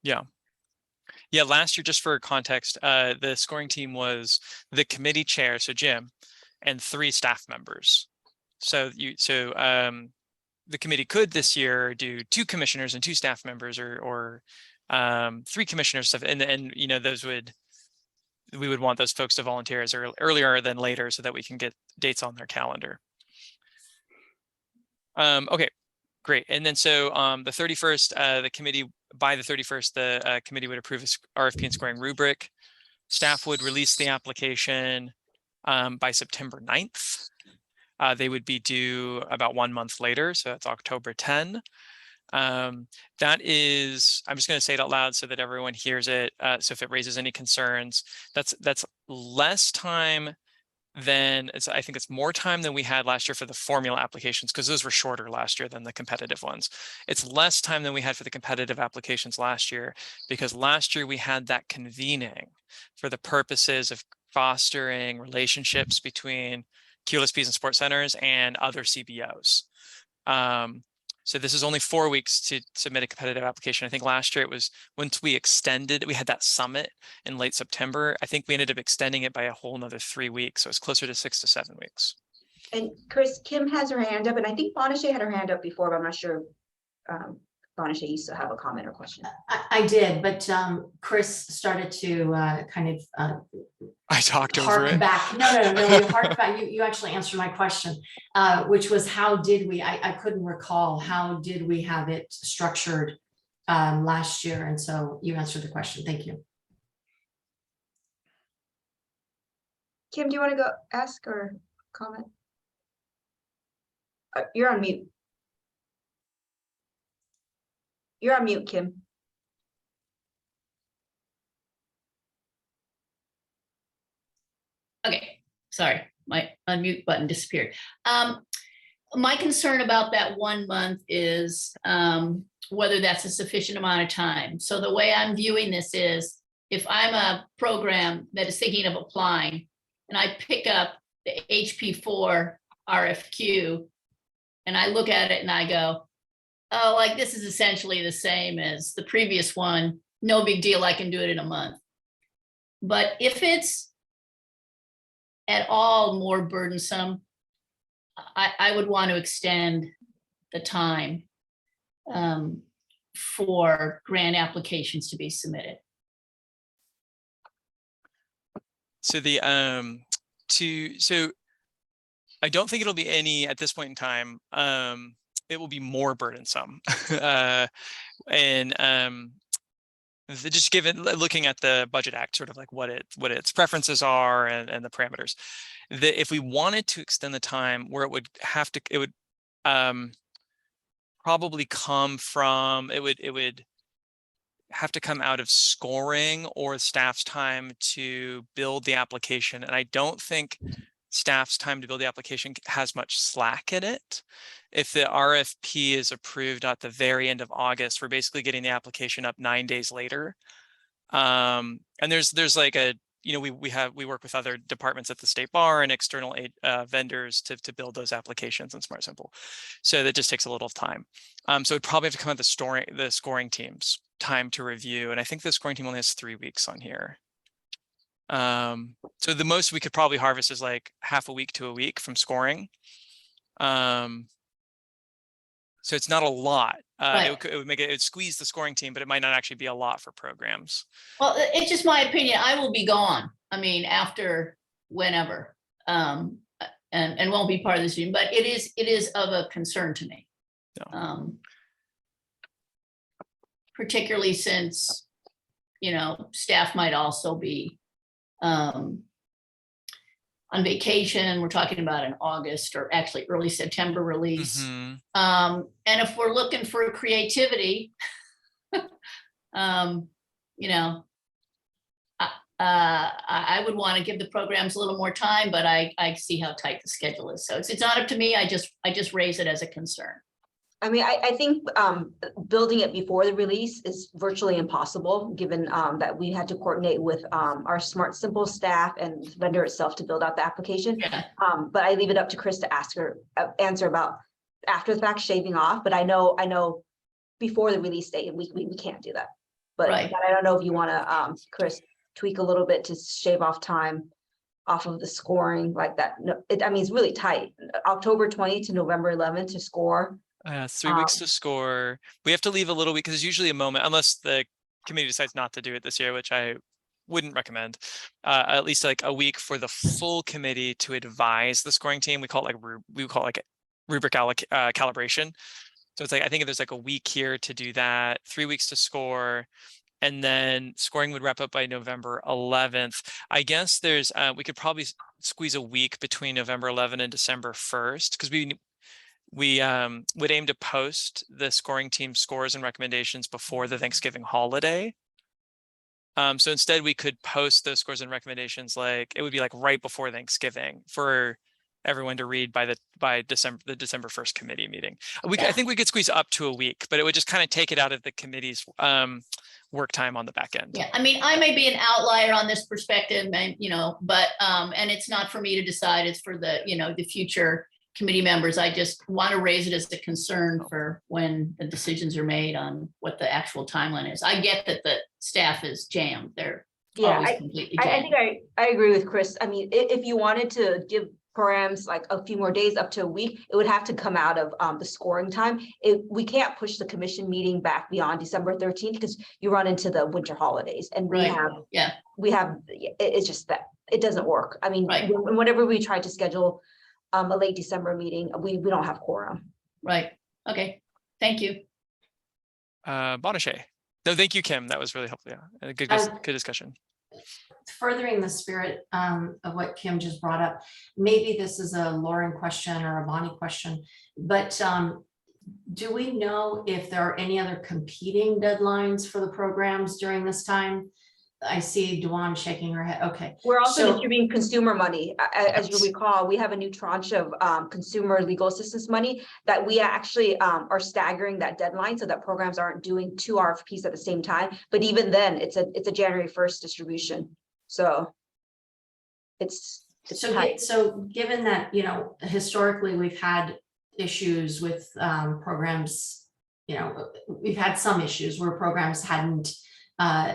Yeah. Yeah, last year, just for context, the scoring team was the committee chair, so Jim, and 3 staff members. So the committee could this year do 2 commissioners and 2 staff members, or 3 commissioners, and you know, we would want those folks to volunteer as earlier than later so that we can get dates on their calendar. Okay, great. And then so the 31st, the committee, by the 31st, the committee would approve a RFP and scoring rubric. Staff would release the application by September 9th. They would be due about 1 month later, so that's October 10. That is, I'm just going to say it out loud so that everyone hears it. So if it raises any concerns, that's less time than, I think it's more time than we had last year for the formula applications, because those were shorter last year than the competitive ones. It's less time than we had for the competitive applications last year, because last year we had that convening for the purposes of fostering relationships between QLSPs and sports centers and other CBOs. So this is only 4 weeks to submit a competitive application. I think last year it was, once we extended, we had that summit in late September. I think we ended up extending it by a whole another 3 weeks. So it's closer to 6 to 7 weeks. And Chris, Kim has her hand up, and I think Bonachet had her hand up before, but I'm not sure. Bonachet used to have a comment or question. I did, but Chris started to kind of I talked over it. Back. No, you harked back. You actually answered my question, which was how did we, I couldn't recall, how did we have it structured last year? And so you answered the question. Thank you. Kim, do you want to go ask or comment? You're on mute. You're on mute, Kim. Okay, sorry, my unmute button disappeared. My concern about that 1 month is whether that's a sufficient amount of time. So the way I'm viewing this is, if I'm a program that is thinking of applying and I pick up the HP4 RFQ and I look at it and I go, oh, like this is essentially the same as the previous one, no big deal, I can do it in a month. But if it's at all more burdensome, I would want to extend the time for grant applications to be submitted. So the so I don't think it'll be any at this point in time. It will be more burdensome, and just given looking at the Budget Act, sort of like what its preferences are and the parameters. If we wanted to extend the time, where it would probably come from, it would have to come out of scoring or staff's time to build the application. And I don't think staff's time to build the application has much slack in it. If the RFP is approved at the very end of August, we're basically getting the application up 9 days later. And there's like a, you know, we work with other departments at the state bar and external vendors to build those applications in Smart Simple. So that just takes a little time. So it'd probably have to come at the scoring team's time to review. And I think the scoring team only has 3 weeks on here. So the most we could probably harvest is like half a week to a week from scoring. So it's not a lot. Right. It would make it, squeeze the scoring team, but it might not actually be a lot for programs. Well, it's just my opinion. I will be gone. I mean, after whenever, and won't be part of this meeting, but it is of a concern to me. Yeah. Particularly since, you know, staff might also be on vacation. We're talking about an August or actually early September release. Mhm. And if we're looking for creativity, you know, I would want to give the programs a little more time, but I see how tight the schedule is. So it's not up to me. I just raise it as a concern. I mean, I think building it before the release is virtually impossible, given that we had to coordinate with our Smart Simple staff and vendor itself to build out the application. Yeah. But I leave it up to Chris to answer about after the fact shaving off. But I know before the release date, we can't do that. But, Right. but I don't know if you want to, Chris, tweak a little bit to shave off time off of the scoring like that. No, I mean, it's really tight. October 20 to November 11 to score. 3 weeks to score. We have to leave a little week because there's usually a moment, unless the committee decides not to do it this year, which I wouldn't recommend. At least like a week for the full committee to advise the scoring team. We call it rubric calibration. So it's like, I think there's like a week here to do that, 3 weeks to score. And then scoring would wrap up by November 11th. I guess there's, we could probably squeeze a week between November 11 and December 1st, because we would aim to post the scoring team scores and recommendations before the Thanksgiving holiday. So instead we could post those scores and recommendations, like it would be like right before Thanksgiving for everyone to read by the December 1st committee meeting. I think we could squeeze up to a week, but it would just kind of take it out of the committee's work time on the back end. Yeah, I mean, I may be an outlier on this perspective, and you know, but and it's not for me to decide, it's for the, you know, the future committee members. I just want to raise it as a concern for when the decisions are made on what the actual timeline is. I get that the staff is jammed. They're always completely jammed. I think I agree with Chris. I mean, if you wanted to give programs like a few more days, up to a week, it would have to come out of the scoring time. We can't push the commission meeting back beyond December 13th because you run into the winter holidays, and it's just that it doesn't work. I mean, whenever we try to schedule a late December meeting, we don't have quorum. Right. Okay. Thank you. Bonachet. No, thank you, Kim. That was really helpful. Yeah, good discussion. Furthering the spirit of what Kim just brought up, maybe this is a Lauren question or a Bonnie question, but do we know if there are any other competing deadlines for the programs during this time? I see Duan shaking her head. Okay. We're also distributing consumer money. As you recall, we have a new tranche of consumer legal assistance money that we actually are staggering that deadline so that programs aren't doing 2 RFPs at the same time. But even then, it's a January 1st distribution. So it's tight. So given that, you know, historically we've had issues with programs, you know, we've had some issues where programs hadn't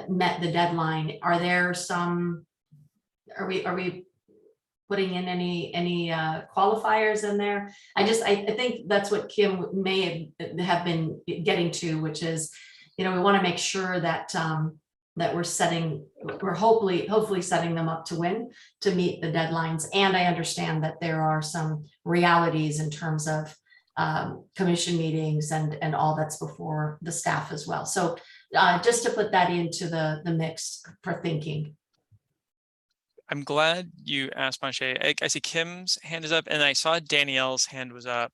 met the deadline. Are there some, are we putting in any qualifiers in there? I think that's what Kim may have been getting to, which is, you know, we want to make sure that that we're hopefully setting them up to win, to meet the deadlines. And I understand that there are some realities in terms of commission meetings and all that's before the staff as well. So just to put that into the mix for thinking. I'm glad you asked, Manshay. I see Kim's hand is up, and I saw Danielle's hand was up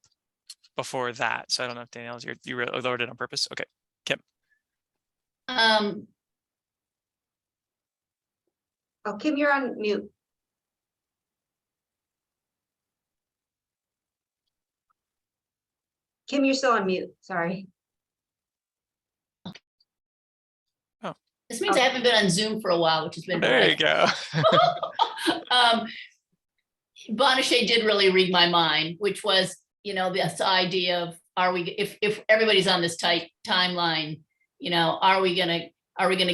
before that. So I don't know if Danielle's, you lowered it on purpose. Okay, Kim. Oh, Kim, you're on mute. Kim, you're still on mute. Sorry. This means I haven't been on Zoom for a while, which has been There you go. Bonachet did really read my mind, which was, this idea of, are we, if everybody's on this tight timeline, are we gonna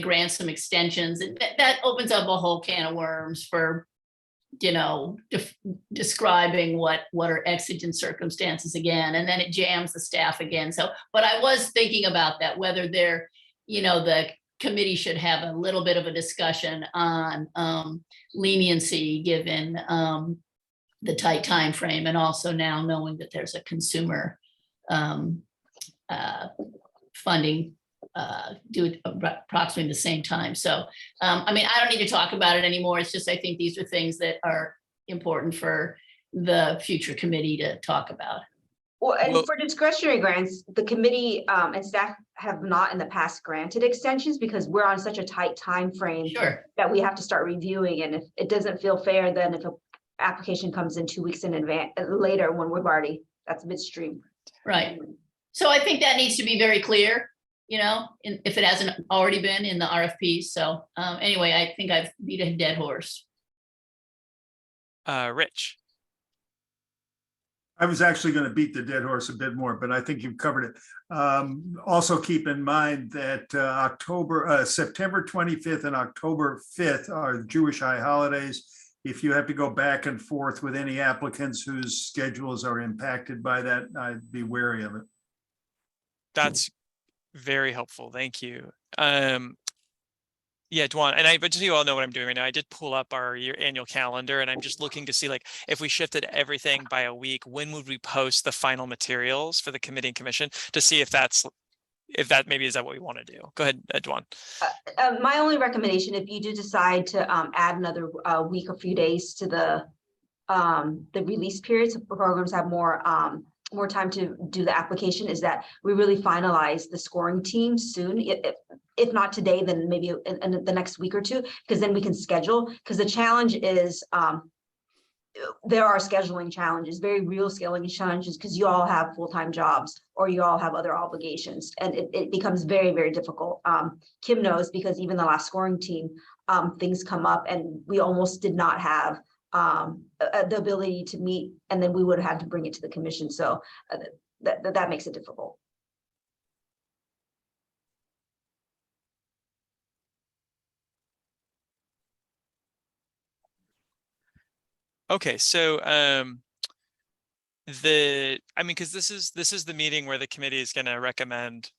grant some extensions? And that opens up a whole can of worms for, describing what are exigent circumstances again, and then it jams the staff again. So, but I was thinking about that, whether they're, the committee should have a little bit of a discussion on leniency given the tight time frame, and also now knowing that there's a consumer funding due approximately the same time. So, I don't need to talk about it anymore. It's just, I think these are things that are important for the future committee to talk about. Well, and for discretionary grants, the committee and staff have not in the past granted extensions because we're on such a tight time frame that we have to start reviewing. And if it doesn't feel fair, then if an application comes in 2 weeks in advance later when we've already, that's midstream. Right. So I think that needs to be very clear, if it hasn't already been in the RFPs. So anyway, I think I've beat a dead horse. Rich. I was actually going to beat the dead horse a bit more, but I think you've covered it. Also keep in mind that September 25th and October 5th are Jewish high holidays. If you have to go back and forth with any applicants whose schedules are impacted by that, I'd be wary of it. That's very helpful. Thank you. Yeah, Dwan, but just so you all know what I'm doing right now, I did pull up our annual calendar, and I'm just looking to see, like, if we shifted everything by a week, when would we post the final materials for the committee and commission, to see if that maybe is that what we want to do. Go ahead, Dwan. My only recommendation, if you do decide to add another week or few days to the release periods, programs have more time to do the application, is that we really finalize the scoring team soon. If not today, then maybe in the next week or two, because then we can schedule. Because the challenge is there are scheduling challenges, very real scheduling challenges, because you all have full-time jobs or you all have other obligations, and it becomes very, very difficult. Kim knows, because even the last scoring team, things come up and we almost did not have the ability to meet, and then we would have had to bring it to the commission. So that makes it difficult. Okay, so because this is the meeting where the committee is going to recommend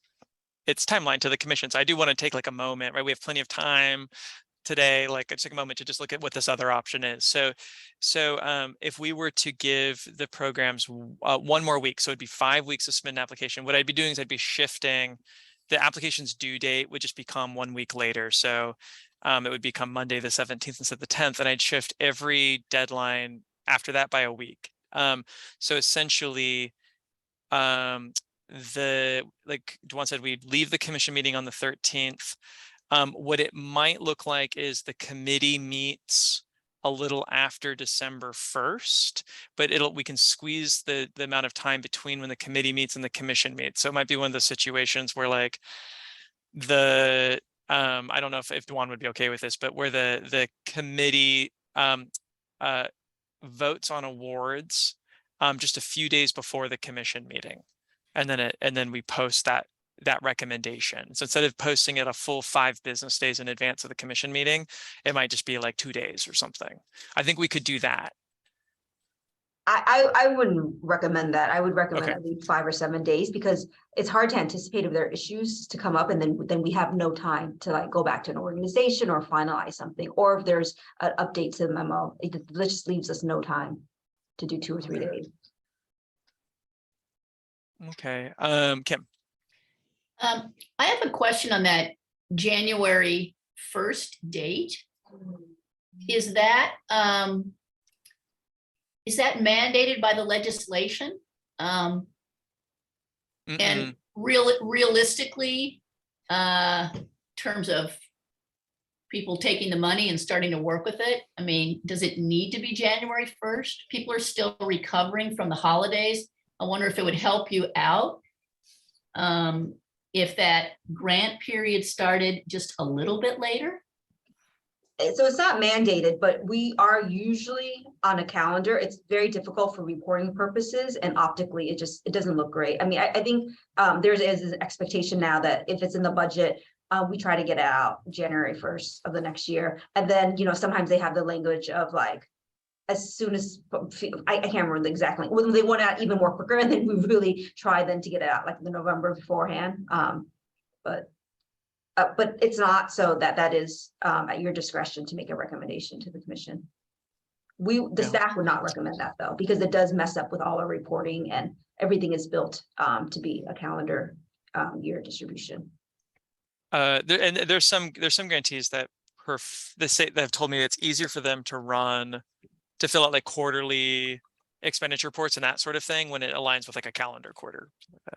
its timeline to the commission. So I do want to take like a moment, right? We have plenty of time today. Like, I just take a moment to just look at what this other option is. So if we were to give the programs 1 more week, so it'd be 5 weeks to submit an application. What I'd be doing is I'd be shifting the application's due date would just become 1 week later. So it would become Monday the 17th instead of the 10th, and I'd shift every deadline after that by a week. So essentially, like Dwan said, we'd leave the commission meeting on the 13th. What it might look like is the committee meets a little after December 1st, but we can squeeze the amount of time between when the committee meets and the commission meets. So it might be one of those situations where, like, I don't know if Dwan would be okay with this, but where the committee votes on awards just a few days before the commission meeting, and then we post that recommendation. So instead of posting it a full 5 business days in advance of the commission meeting, it might just be like 2 days or something. I think we could do that. I wouldn't recommend that. I would recommend Okay. at least 5 or 7 days, because it's hard to anticipate if there are issues to come up, and then we have no time to like go back to an organization or finalize something, or if there's an update to the memo, it just leaves us no time to do 2 or 3 days. Okay, Kim. I have a question on that January 1st date. Is that mandated by the legislation? And realistically, terms of people taking the money and starting to work with it? I mean, does it need to be January 1st? People are still recovering from the holidays. I wonder if it would help you out if that grant period started just a little bit later. So it's not mandated, but we are usually on a calendar. It's very difficult for reporting purposes, and optically it doesn't look great. I mean, I think there is an expectation now that if it's in the budget, we try to get it out January 1st of the next year. And then, sometimes they have the language of like, as soon as, I can't remember exactly, when they want out even more quicker, and then we really try then to get it out like the November beforehand. But it's not, so that is at your discretion to make a recommendation to the commission. The staff would not recommend that though, because it does mess up with all our reporting, and everything is built to be a calendar year distribution. There's some grantees that that have told me it's easier for them to fill out like quarterly expenditure reports and that sort of thing when it aligns with like a calendar quarter,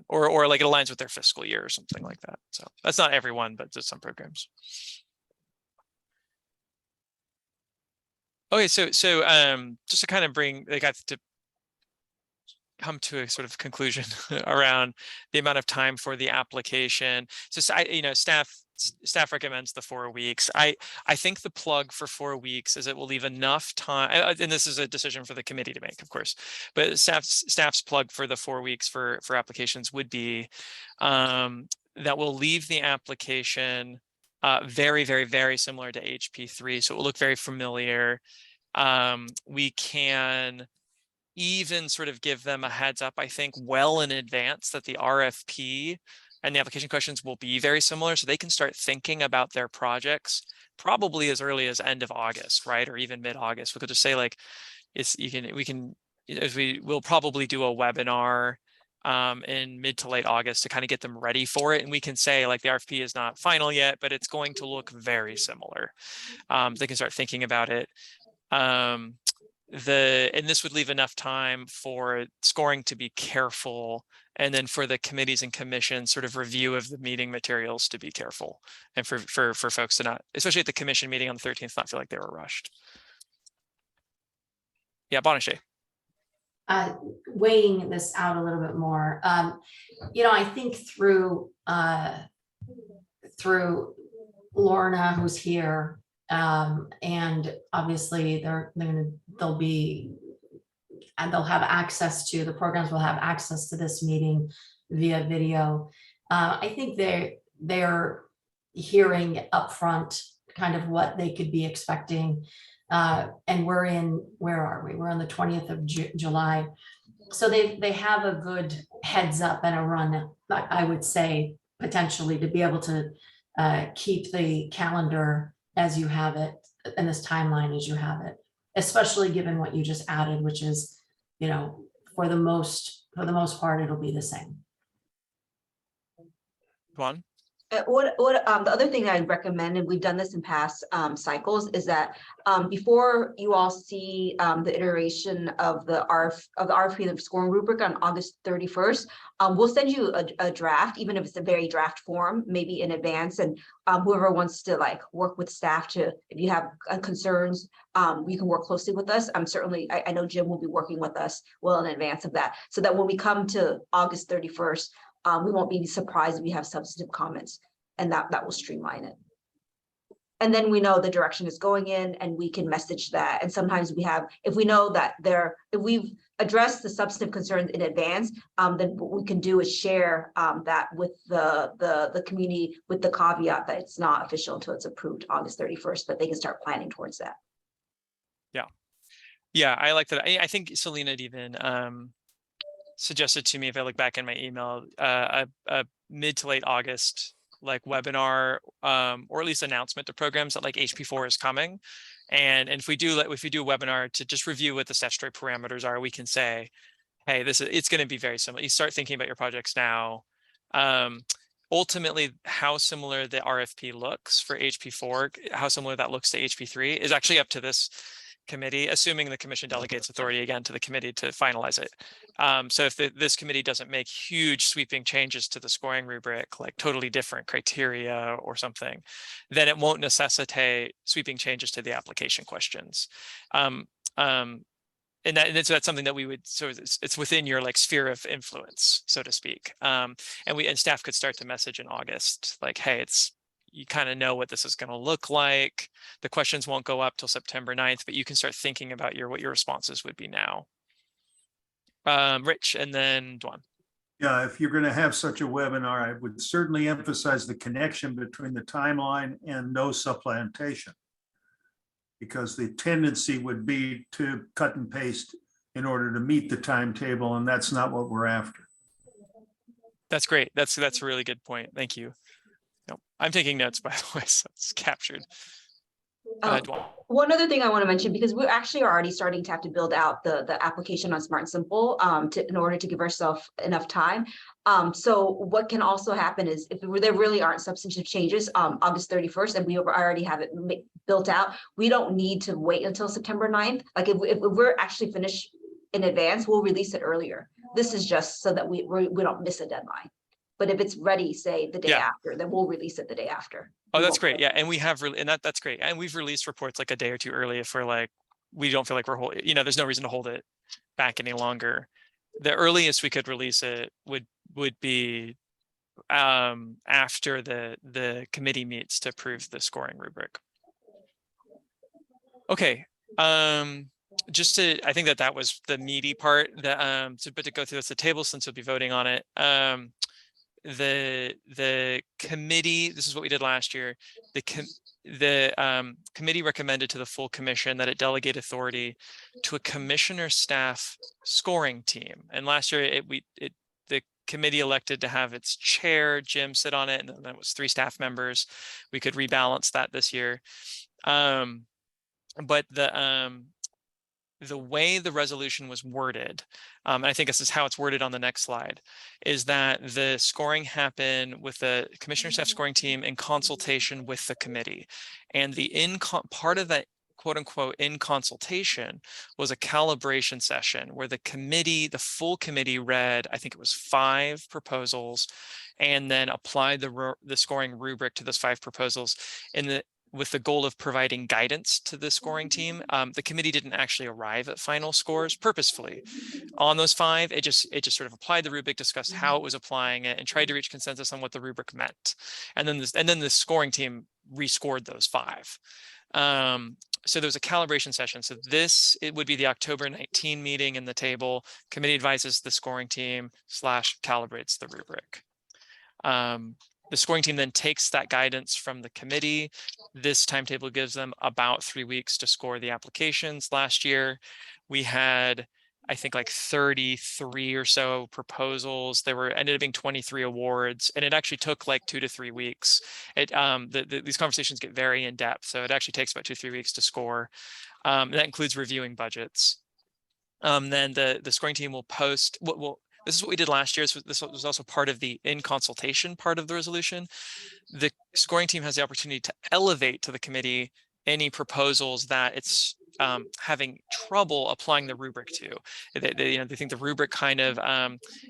or like it aligns with their fiscal year or something like that. So that's not everyone, but just some programs. Okay, so just to kind of come to a sort of conclusion around the amount of time for the application. So staff recommends the 4 weeks. I think the plug for 4 weeks is it will leave enough time, and this is a decision for the committee to make, of course, but staff's plug for the 4 weeks for applications would be that will leave the application very, very, very similar to HP3. So it will look very familiar. We can even sort of give them a heads up, I think, well in advance that the RFP and the application questions will be very similar, so they can start thinking about their projects probably as early as end of August, right, or even mid-August. We could just say like, we'll probably do a webinar in mid to late August to kind of get them ready for it, and we can say like the RFP is not final yet, but it's going to look very similar. They can start thinking about it. And this would leave enough time for scoring to be careful, and then for the committees and commissions sort of review of the meeting materials to be careful, and for folks to not, especially at the commission meeting on the 13th, not feel like they were rushed. Yeah, Bonachet. Weighing this out a little bit more, I think through Lorna, who's here, and obviously they'll have access to the programs, will have access to this meeting via video. I think they're hearing upfront kind of what they could be expecting. And where are we? We're on the 20th of July. So they have a good heads up and a run, I would say, potentially, to be able to keep the calendar as you have it, and this timeline as you have it, especially given what you just added, which is, for the most part, it'll be the same. Juan? The other thing I recommend, and we've done this in past cycles, is that before you all see the iteration of the RFP and the scoring rubric on August 31st, we'll send you a draft, even if it's a very draft form, maybe in advance. And whoever wants to like work with staff if you have concerns, you can work closely with us. I know Jim will be working with us well in advance of that, so that when we come to August 31st, we won't be surprised if we have substantive comments, and that will streamline it. And then we know the direction is going in, and we can message that. And sometimes if we know that if we've addressed the substantive concerns in advance, then what we can do is share that with the community, with the caveat that it's not official until it's approved August 31st, but they can start planning towards that. Yeah, I like that. I think Selena had even suggested to me, if I look back in my email, a mid to late August like webinar, or at least announcement to programs that like HP4 is coming. And if we do a webinar to just review what the statutory parameters are, we can say, hey, it's going to be very similar. You start thinking about your projects now. Ultimately, how similar the RFP looks for HP4, how similar that looks to HP3 is actually up to this committee, assuming the commission delegates authority again to the committee to finalize it. So if this committee doesn't make huge sweeping changes to the scoring rubric, like totally different criteria or something, then it won't necessitate sweeping changes to the application questions. And that's something that we would, so it's within your like sphere of influence, so to speak. And staff could start to message in August, like, hey, you kind of know what this is going to look like. The questions won't go up till September 9th, but you can start thinking about what your responses would be now. Rich, and then Dwan. Yeah, if you're going to have such a webinar, I would certainly emphasize the connection between the timeline and no supplantation. Because the tendency would be to cut and paste in order to meet the timetable, and that's not what we're after. That's great. That's a really good point. Thank you. No, I'm taking notes, by the way, so it's captured. One other thing I want to mention, because we're actually already starting to have to build out the application on Smart and Simple in order to give ourselves enough time. So what can also happen is if there really aren't substantive changes August 31st and we already have it built out, we don't need to wait until September 9th. Like if we're actually finished in advance, we'll release it earlier. This is just so that we don't miss a deadline. But if it's ready, say the day after, then we'll release it the day after. Oh, that's great. Yeah, and we have that's great. And we've released reports like a day or two early if we're like, we don't feel like we're holding, there's no reason to hold it back any longer. The earliest we could release it would be after the committee meets to approve the scoring rubric. Okay. I think that was the meaty part. But to go through the table since we'll be voting on it. The committee, this is what we did last year. The committee recommended to the full commission that it delegate authority to a commissioner staff scoring team. And last year the committee elected to have its chair, Jim, sit on it, and then it was 3 staff members. We could rebalance that this year. But the way the resolution was worded, and I think this is how it's worded on the next slide, is that the scoring happened with the commissioner staff scoring team in consultation with the committee. And the part of that quote unquote in consultation was a calibration session where the full committee read, I think it was 5 proposals, and then applied the scoring rubric to those 5 proposals with the goal of providing guidance to the scoring team. The committee didn't actually arrive at final scores purposefully. On those 5, it just sort of applied the rubric, discussed how it was applying it, and tried to reach consensus on what the rubric meant. And then the scoring team rescored those 5. So there was a calibration session. So it would be the October 19 meeting in the table. Committee advises the scoring team / calibrates the rubric. The scoring team then takes that guidance from the committee. This timetable gives them about 3 weeks to score the applications. Last year, we had, I think, like 33 or so proposals. Ended up being 23 awards, and it actually took like 2 to 3 weeks. These conversations get very in depth, so it actually takes about 2 to 3 weeks to score. That includes reviewing budgets. Then the scoring team will post this is what we did last year. So this was also part of the in consultation part of the resolution. The scoring team has the opportunity to elevate to the committee any proposals that it's having trouble applying the rubric to. They think the rubric kind of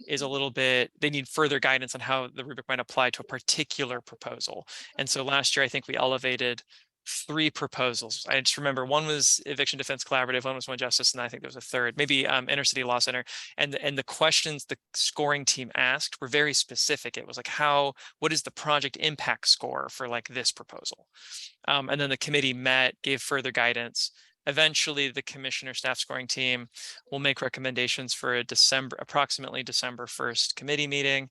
is a little bit, they need further guidance on how the rubric might apply to a particular proposal. And so last year, I think we elevated 3 proposals. I just remember one was Eviction Defense Collaborative, one was One Justice, and I think there was a third, maybe Inner City Law Center. And the questions the scoring team asked were very specific. It was like, what is the project impact score for like this proposal? And then the committee met, gave further guidance. Eventually, the commissioner staff scoring team will make recommendations for approximately December 1st committee meeting.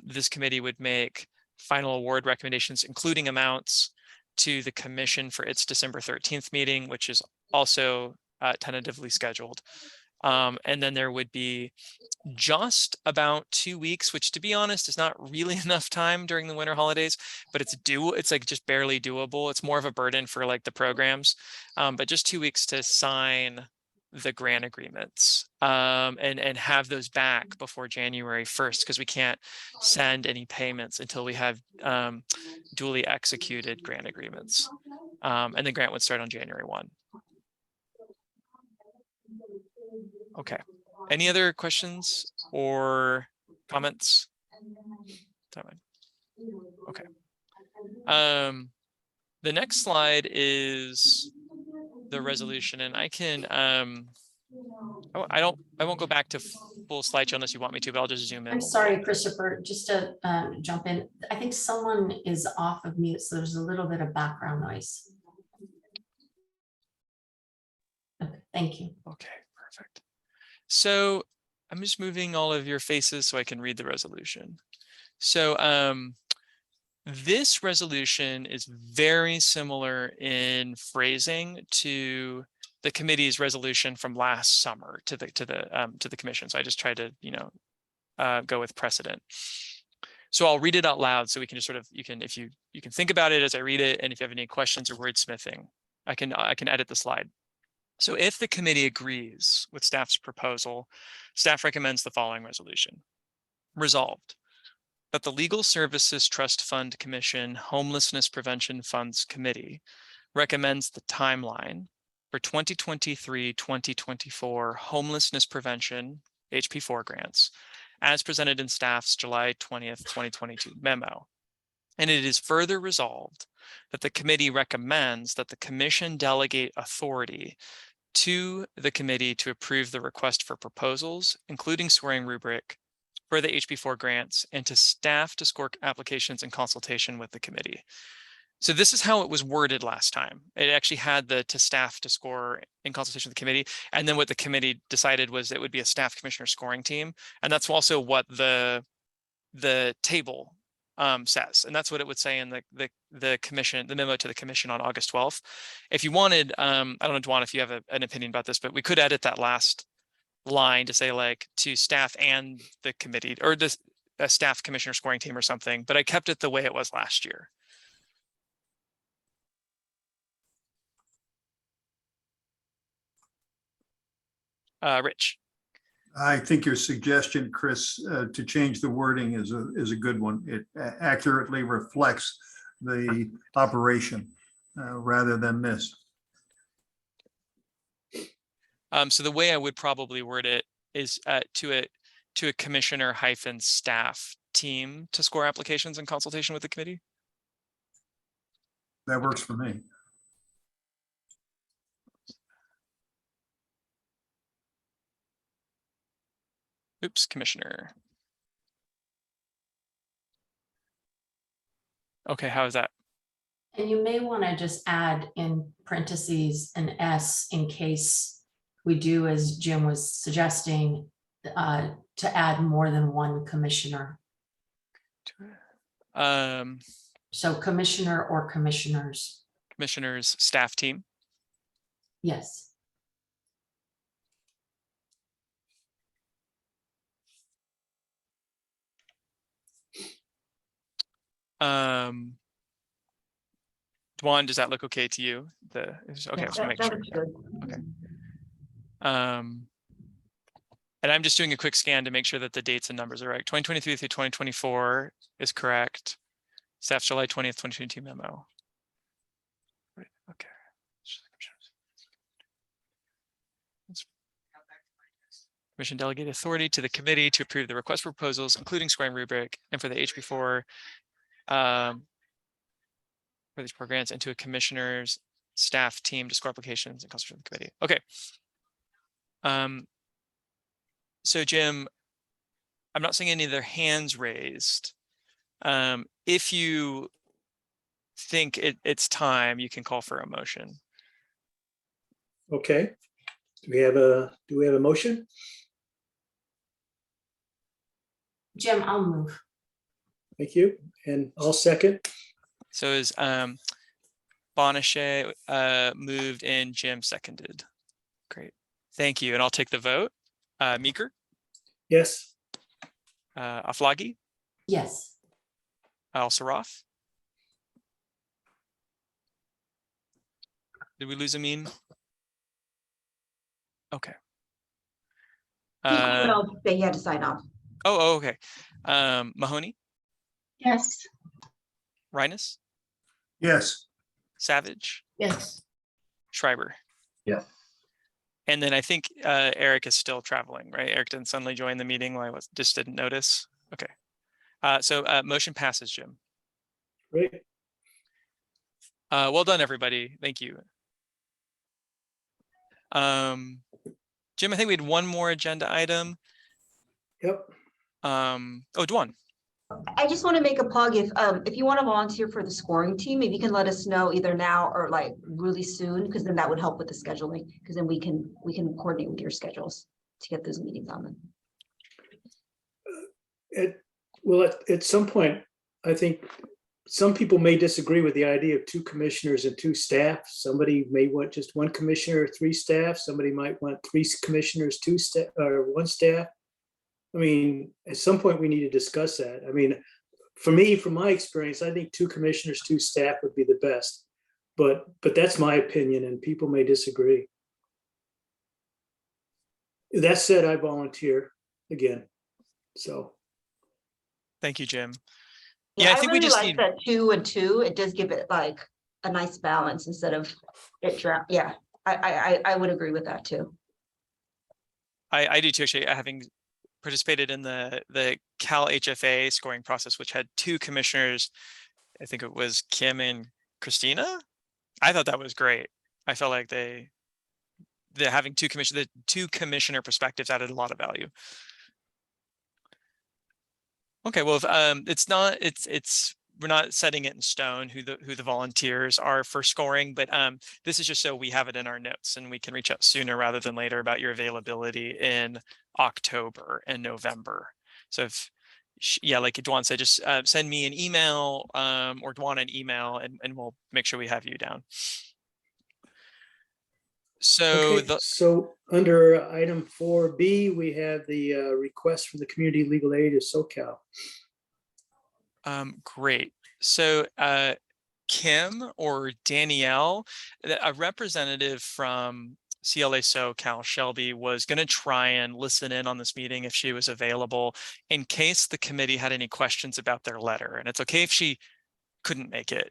This committee would make final award recommendations, including amounts, to the commission for its December 13th meeting, which is also tentatively scheduled. And then there would be just about 2 weeks, which to be honest is not really enough time during the winter holidays, but it's like just barely doable. It's more of a burden for like the programs, but just 2 weeks to sign the grant agreements and have those back before January 1st, because we can't send any payments until we have duly executed grant agreements. And the grant would start on January 1. Okay. Any other questions or comments? Okay. The next slide is the resolution, and I can I won't go back to full slideshow unless you want me to, but I'll just zoom in. I'm sorry, Christopher, just to jump in. I think someone is off of mute, so there's a little bit of background noise. Okay, thank you. Okay, perfect. So I'm just moving all of your faces so I can read the resolution. So this resolution is very similar in phrasing to the committee's resolution from last summer to the commission. So I just tried to, go with precedent. So I'll read it out loud so we can just sort of, you can think about it as I read it, and if you have any questions or wordsmithing, I can edit the slide. So if the committee agrees with staff's proposal, staff recommends the following resolution. Resolved, that the Legal Services Trust Fund Commission Homelessness Prevention Funds Committee recommends the timeline for 2023-2024 homelessness prevention HP4 grants as presented in staff's July 20th, 2022 memo. And it is further resolved that the committee recommends that the commission delegate authority to the committee to approve the request for proposals, including scoring rubric for the HP4 grants, and to staff to score applications in consultation with the committee. So this is how it was worded last time. It actually had the to staff to score in consultation with the committee. And then what the committee decided was it would be a staff commissioner scoring team. And that's also what the table says. And that's what it would say in the commission, the memo to the commission on August 12th. If you wanted, I don't know, Dwan, if you have an opinion about this, but we could edit that last line to say like to staff and the committee, or a staff commissioner scoring team or something, but I kept it the way it was last year. Rich. I think your suggestion, Chris, to change the wording is a good one. It accurately reflects the operation rather than this. So the way I would probably word it is to a commissioner - staff team to score applications in consultation with the committee. That works for me. Oops, commissioner. Okay, how is that? And you may want to just add in parentheses an S in case we do, as Jim was suggesting, to add more than one commissioner. So commissioner or commissioners. Commissioners staff team. Yes. Dwan, does that look okay to you? Okay, I just want to make sure. Okay. And I'm just doing a quick scan to make sure that the dates and numbers are right. 2023 through 2024 is correct. Staff July 20th, 2022 memo. Right, okay. Commission delegate authority to the committee to approve the request proposals, including scoring rubric, and for the HP4 for these programs, and to a commissioner's staff team to score applications and consultation with the committee. Okay. So Jim, I'm not seeing any of their hands raised. If you think it's time, you can call for a motion. Okay. Do we have a motion? Jim, I'll move. Thank you. And I'll second. So is Bonachet moved and Jim seconded. Great. Thank you. And I'll take the vote. Meeker? Yes. Aflagi? Yes. Al-Saraf? Did we lose Amin? Okay. They had to sign off. Oh, okay. Mahoney? Yes. Reines? Yes. Savage? Yes. Schreiber? Yes. And then I think Eric is still traveling, right? Eric didn't suddenly join the meeting while I just didn't notice. Okay. So motion passes, Jim. Great. Well done, everybody. Thank you. Jim, I think we had one more agenda item. Yep. Oh, Dwan. I just want to make a plug. If you want to volunteer for the scoring team, maybe you can let us know either now or like really soon, because then that would help with the scheduling. Because then we can coordinate with your schedules to get those meetings on them. At some point, I think some people may disagree with the idea of 2 commissioners and 2 staff. Somebody may want just 1 commissioner, 3 staff. Somebody might want 3 commissioners, 2 staff, or 1 staff. I mean, at some point we need to discuss that. I mean, for me, from my experience, I think 2 commissioners, 2 staff would be the best. But that's my opinion, and people may disagree. That said, I volunteer again. So. Thank you, Jim. Yeah, I think really we just like need that 2 and 2. It does give it like a nice balance instead of it drown. Yeah, I would agree with that too. I do too, actually, having participated in the Cal HFA scoring process, which had 2 commissioners. I think it was Kim and Christina. I thought that was great. I felt like the having 2 commissioner perspectives added a lot of value. Okay, well, if, we're not setting it in stone who the volunteers are for scoring, but this is just so we have it in our notes and we can reach out sooner rather than later about your availability in October and November. So if, yeah, like Dwan said, just send me an email or Dwan an email and we'll make sure we have you down. So okay, so under item 4B, we have the request from the community legal aid of SoCal. Great. So Kim or Danielle, a representative from CLA SoCal, Shelby, was going to try and listen in on this meeting if she was available in case the committee had any questions about their letter. And it's okay if she couldn't make it,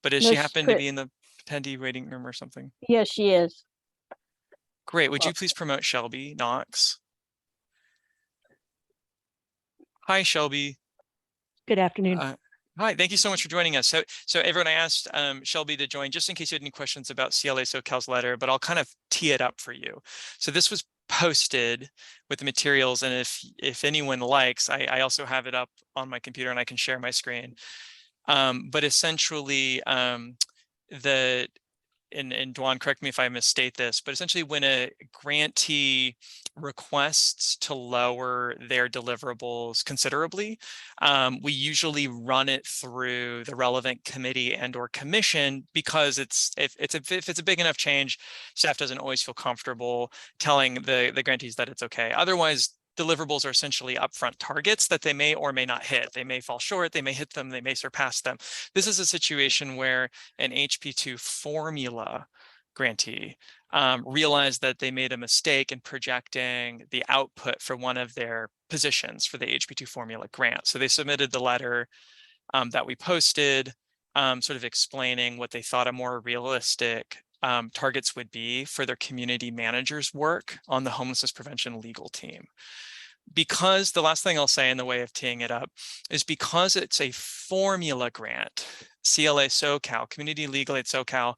but does she happen to be in the attendee waiting room or something? Yes, she is. Great. Would you please promote Shelby Knox? Hi, Shelby. Good afternoon. Hi, thank you so much for joining us. So everyone, I asked Shelby to join just in case you had any questions about CLA SoCal's letter, but I'll kind of tee it up for you. So this was posted with the materials, and if anyone likes, I also have it up on my computer and I can share my screen. But essentially, and Dwan, correct me if I misstate this, but essentially when a grantee requests to lower their deliverables considerably, we usually run it through the relevant committee and or commission, because if it's a big enough change, staff doesn't always feel comfortable telling the grantees that it's okay. Otherwise, deliverables are essentially upfront targets that they may or may not hit. They may fall short, they may hit them, they may surpass them. This is a situation where an HP2 formula grantee realized that they made a mistake in projecting the output for one of their positions for the HP2 formula grant. So they submitted the letter that we posted, sort of explaining what they thought a more realistic targets would be for their community managers' work on the homelessness prevention legal team. Because the last thing I'll say in the way of teeing it up is because it's a formula grant, CLA SoCal, Community Legal Aid SoCal,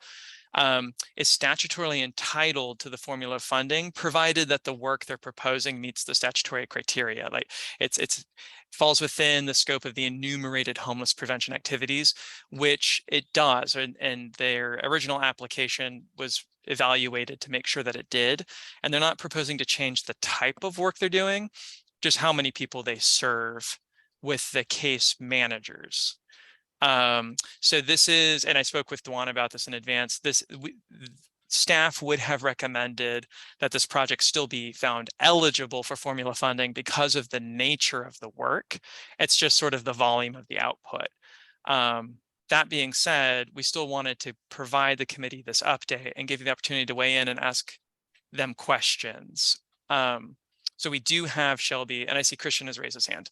is statutorily entitled to the formula funding, provided that the work they're proposing meets the statutory criteria. Like it's falls within the scope of the enumerated homeless prevention activities, which it does, and their original application was evaluated to make sure that it did. And they're not proposing to change the type of work they're doing, just how many people they serve with the case managers. So this is, and I spoke with Dwan about this in advance, staff would have recommended that this project still be found eligible for formula funding because of the nature of the work. It's just sort of the volume of the output. That being said, we still wanted to provide the committee this update and give you the opportunity to weigh in and ask them questions. So we do have Shelby, and I see Christian has raised his hand.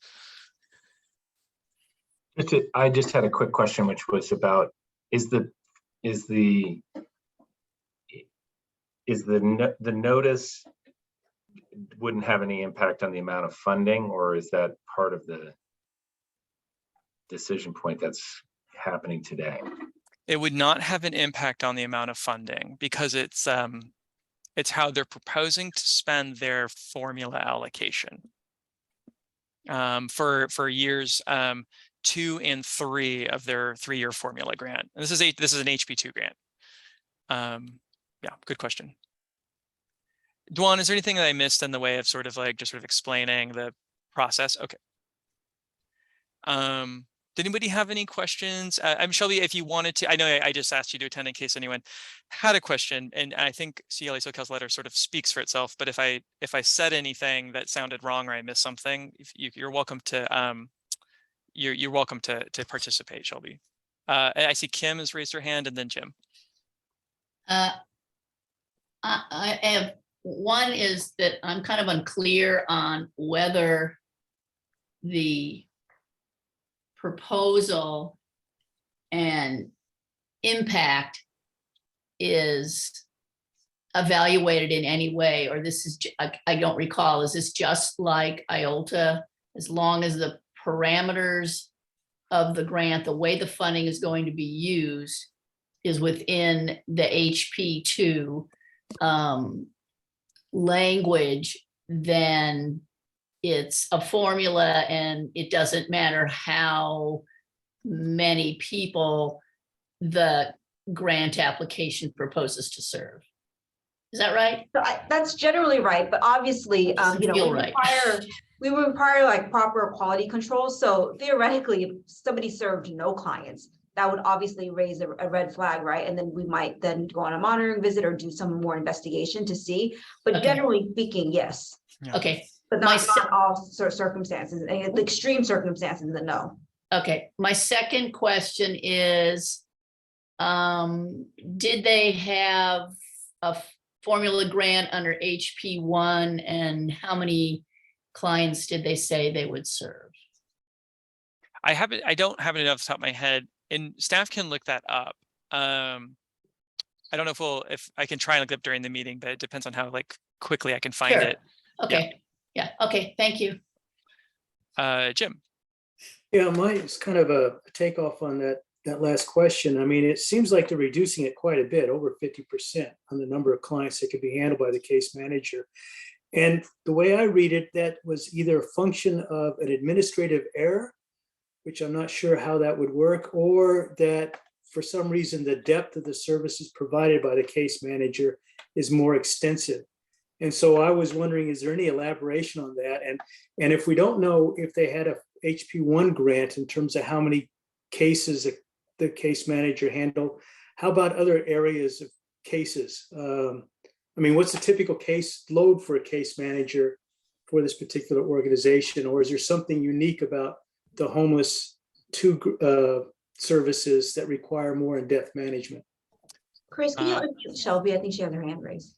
I just had a quick question, which was about, is the is the notice wouldn't have any impact on the amount of funding, or is that part of the decision point that's happening today? It would not have an impact on the amount of funding because it's how they're proposing to spend their formula allocation for years 2 and 3 of their 3-year formula grant. And this is an HP2 grant. Yeah, good question. Dwan, is there anything that I missed in the way of sort of explaining the process? Okay. Did anybody have any questions? I'm Shelby, if you wanted to, I know I just asked you to attend in case anyone had a question, and I think CLA SoCal's letter sort of speaks for itself, but if I said anything that sounded wrong or I missed something, you're welcome to you're welcome to participate, Shelby. I see Kim has raised her hand, and then Jim. I have one is that I'm kind of unclear on whether the proposal and impact is evaluated in any way, or this is, I don't recall, is this just like IOLTA, as long as the parameters of the grant, the way the funding is going to be used is within the HP2 language, then it's a formula and it doesn't matter how many people the grant application proposes to serve. Is that right? So that's generally right, but obviously, we require like proper quality control. So theoretically, if somebody served no clients, that would obviously raise a red flag, right? And then we might then go on a monitoring visit or do some more investigation to see. But generally speaking, yes. Yeah. Okay. But not all circumstances, and extreme circumstances, then no. Okay. My second question is, did they have a formula grant under HP1, and how many clients did they say they would serve? I don't have it off the top of my head, and staff can look that up. I don't know if I can try and look it up during the meeting, but it depends on how quickly I can find it. Okay. Yeah. Okay. Thank you. Jim. Yeah, mine's kind of a takeoff on that last question. I mean, it seems like they're reducing it quite a bit, over 50% on the number of clients that could be handled by the case manager. And the way I read it, that was either a function of an administrative error, which I'm not sure how that would work, or that for some reason, the depth of the services provided by the case manager is more extensive. And so I was wondering, is there any elaboration on that? And if we don't know if they had a HP1 grant in terms of how many cases the case manager handled, how about other areas of cases? I mean, what's the typical case load for a case manager for this particular organization? Or is there something unique about the homeless services that require more in-depth management? Chris, can you unmute Shelby? I think she has her hand raised.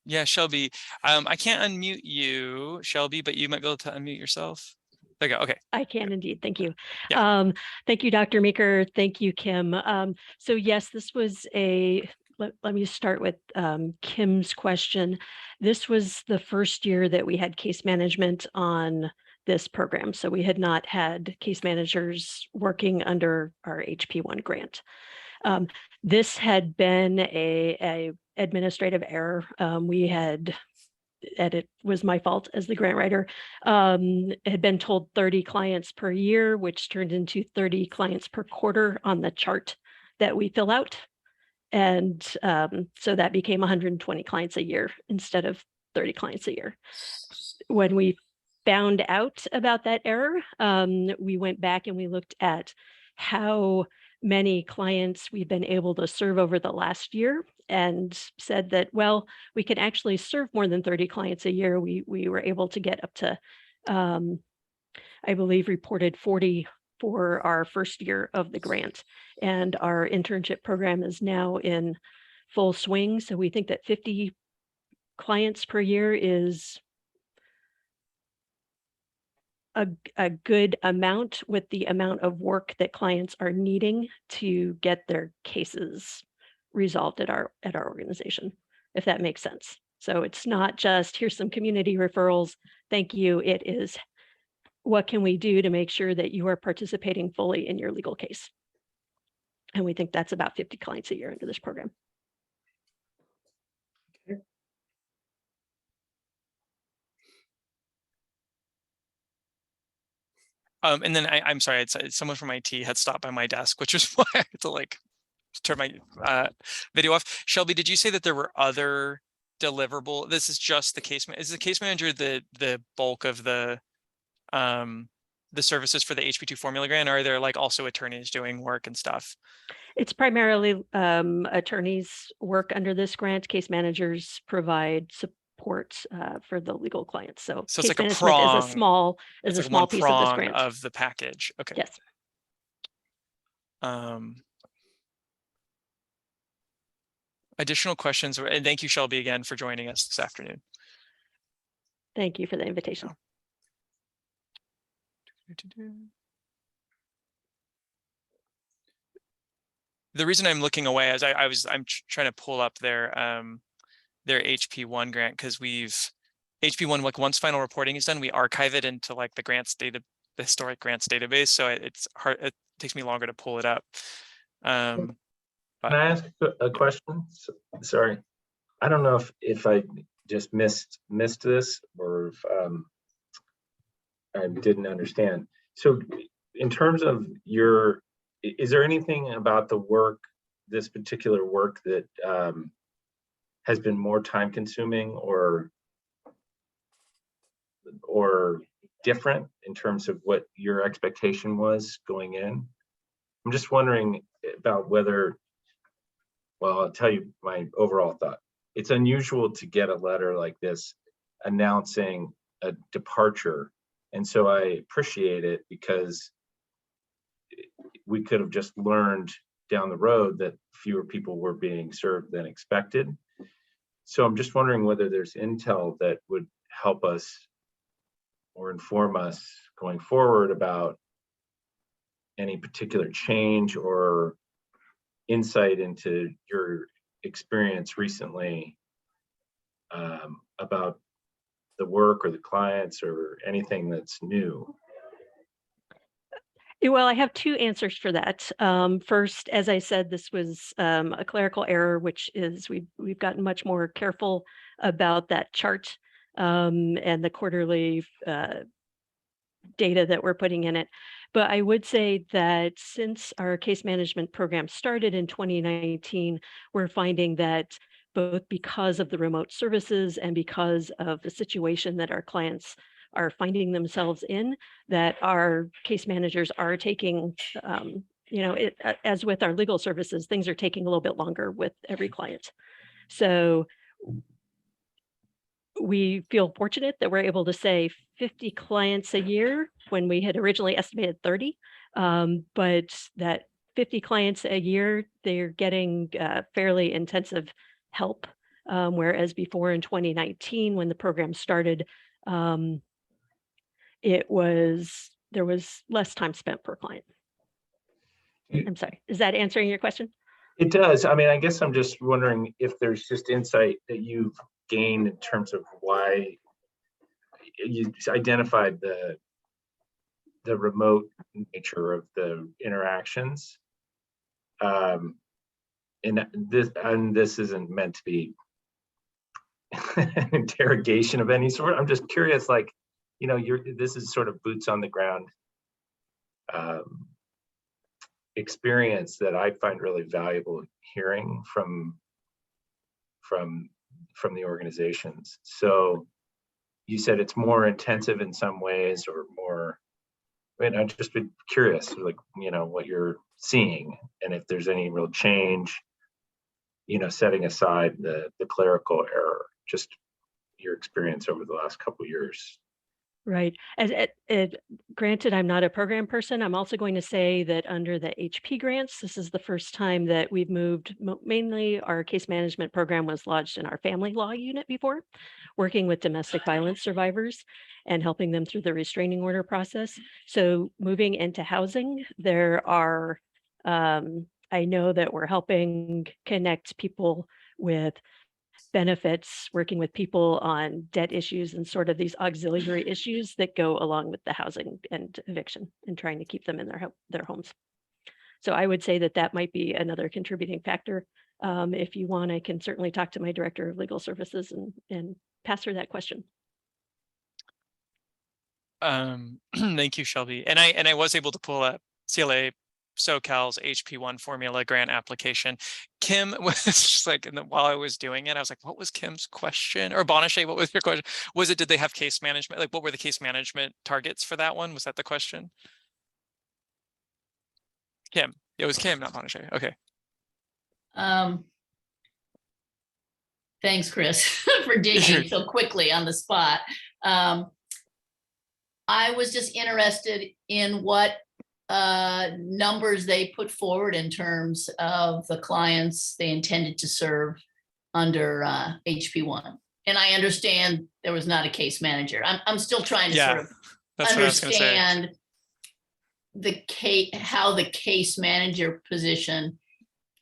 Yeah, Shelby. I can't unmute you, Shelby, but you might be able to unmute yourself. There you go. Okay. I can indeed. Thank you. Yeah. Thank you, Dr. Meeker. Thank you, Kim. So yes, this was let me start with Kim's question. This was the first year that we had case management on this program. So we had not had case managers working under our HP1 grant. This had been a administrative error. And it was my fault as the grant writer, had been told 30 clients per year, which turned into 30 clients per quarter on the chart that we fill out. And so that became 120 clients a year instead of 30 clients a year. When we found out about that error, we went back and we looked at how many clients we've been able to serve over the last year and said that, well, we can actually serve more than 30 clients a year. We were able to get up to, I believe, reported 40 for our first year of the grant. And our internship program is now in full swing. So we think that 50 clients per year is a good amount with the amount of work that clients are needing to get their cases resolved at our organization. if that makes sense. So it's not just here's some community referrals, thank you. It is what can we do to make sure that you are participating fully in your legal case? And we think that's about 50 clients a year into this program. And then I'm sorry, someone from IT had stopped by my desk, which is why I had to like turn my video off. Shelby, did you say that there were other deliverable? This is just the case. Is the case manager the bulk of the services for the HB2 formula grant? Or are there like also attorneys doing work and stuff? It's primarily attorneys work under this grant. Case managers provide support for the legal clients. So it's case like a management prong. is a small piece of this grant. Of the package. Okay. Yes. Additional questions, and thank you, Shelby, again for joining us this afternoon. Thank you for the invitation. The reason I'm looking away is I'm trying to pull up their HP1 grant, because HP1, like once final reporting is done, we archive it into like the historic grants database. So it's hard. It takes me longer to pull it up. Can I ask a question? Sorry, I don't know if I just missed this, or if I didn't understand. So in terms of is there anything about the work, this particular work, that has been more time consuming or different in terms of what your expectation was going in? I'm just wondering about whether, well, I'll tell you my overall thought. It's unusual to get a letter like this announcing a departure. And so I appreciate it, because we could have just learned down the road that fewer people were being served than expected. So I'm just wondering whether there's intel that would help us or inform us going forward about any particular change or insight into your experience recently about the work or the clients or anything that's new. Well, I have two answers for that. First, as I said, this was a clerical error, which is we've gotten much more careful about that chart and the quarterly data that we're putting in it. But I would say that since our case management program started in 2019, we're finding that both because of the remote services and because of the situation that our clients are finding themselves in, that our case managers are taking, as with our legal services, things are taking a little bit longer with every client. So we feel fortunate that we're able to say 50 clients a year when we had originally estimated 30, but that 50 clients a year, they're getting fairly intensive help, whereas before in 2019, when the program started, there was less time spent per client. I'm sorry, is that answering your question? It does. I mean, I guess I'm just wondering if there's just insight that you've gained in terms of why you identified the remote nature of the interactions. And this isn't meant to be an interrogation of any sort. I'm just curious, like, this is sort of boots on the ground experience that I find really valuable hearing from the organizations. So you said it's more intensive in some ways, or more, I'd just be curious, like, what you're seeing, and if there's any real change, setting aside the clerical error, just your experience over the last couple of years. Right. Granted, I'm not a program person. I'm also going to say that under the HP grants, this is the first time that we've moved. Mainly our case management program was lodged in our family law unit before, working with domestic violence survivors and helping them through the restraining order process. So moving into housing, there are, I know that we're helping connect people with benefits, working with people on debt issues and sort of these auxiliary issues that go along with the housing and eviction and trying to keep them in their homes. So I would say that that might be another contributing factor. If you want, I can certainly talk to my director of legal services and pass her that question. Thank you, Shelby. And I was able to pull up CLA SoCal's HP1 formula grant application. Kim was just like, while I was doing it, I was like, what was Kim's question? Or Bonachet, what was your question? Was it, did they have case management? Like, what were the case management targets for that one? Was that the question? Kim, it was Kim, not Bonachet. Okay. Thanks, Chris, for digging so quickly on the spot. I was just interested in what numbers they put forward in terms of the clients they intended to serve under HP1. And I understand there was not a case manager. I'm still trying to sort of understand the case, how the case manager position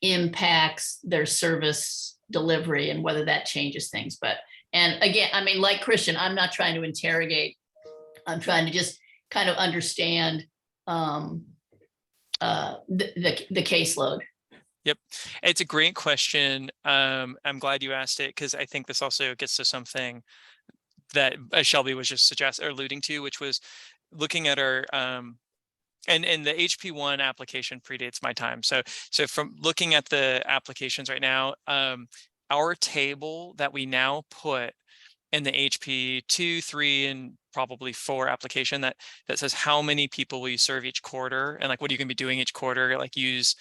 impacts their service delivery and whether that changes things. But, and again, I mean, like Christian, I'm not trying to interrogate. I'm trying to just kind of understand the caseload. Yep, it's a great question. I'm glad you asked it, because I think this also gets to something that Shelby was just alluding to, which was looking at our and the HP1 application predates my time. So from looking at the applications right now, our table that we now put in the HP 2, 3, and probably 4 application that says how many people will you serve each quarter, and like what are you going to be doing each quarter, like use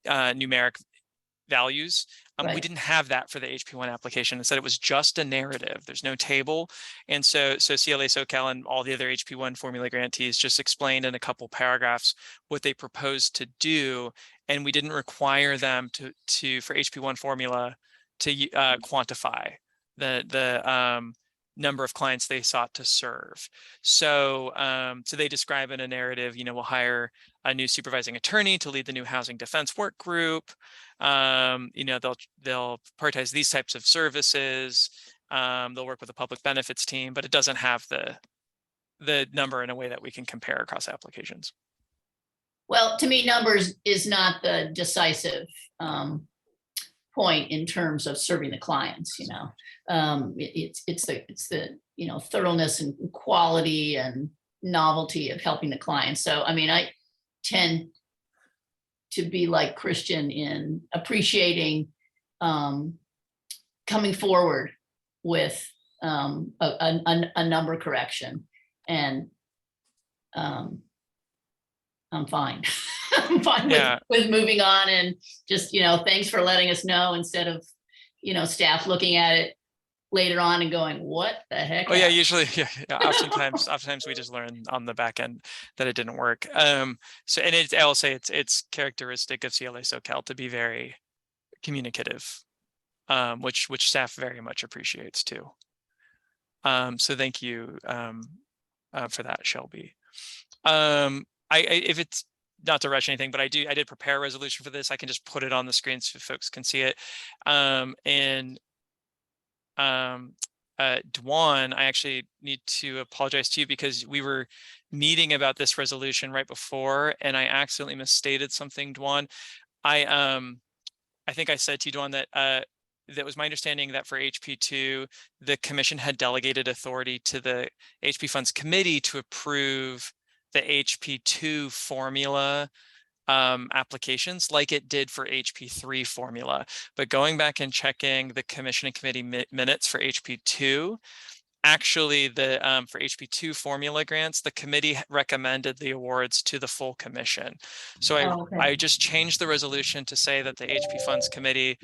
numeric values. We didn't have that for the HP1 application. Instead, it was just a narrative. There's no table. And so CLA SoCal and all the other HP1 formula grantees just explained in a couple paragraphs what they proposed to do. And we didn't require them to for HP1 formula to quantify the number of clients they sought to serve. So so they describe in a narrative, you know, we'll hire a new supervising attorney to lead the new housing defense work group. You know, they'll prioritize these types of services. They'll work with a public benefits team, but it doesn't have the number in a way that we can compare across applications. Well, to me, numbers is not the decisive point in terms of serving the clients. You know, it's the you know, thoroughness and quality and novelty of helping the clients. So I mean, I tend to be like Christian in appreciating coming forward with a number correction, and I'm fine. I'm fine with moving on, and just, you know, thanks for letting us know, instead of, you know, staff looking at it later on and going, what the heck? Oh yeah, usually, oftentimes we just learn on the back end that it didn't work. So, and I'll say it's characteristic of CLA SoCal to be very communicative, which staff very much appreciates too. So thank you for that, Shelby. If it's not to rush anything, but I did prepare a resolution for this. I can just put it on the screen so folks can see it. Dwan, I actually need to apologize to you, because we were meeting about this resolution right before, and I accidentally misstated something, Dwan. I think I said to you, Dwan, that that was my understanding that for HP2, the commission had delegated authority to the HP Funds Committee to approve the HP2 formula applications like it did for HP3 formula. But going back and checking the commission and committee minutes for HP2, actually the for HP2 formula grants, the committee recommended the awards to the full commission. So I just changed the resolution to say that the HP Funds Committee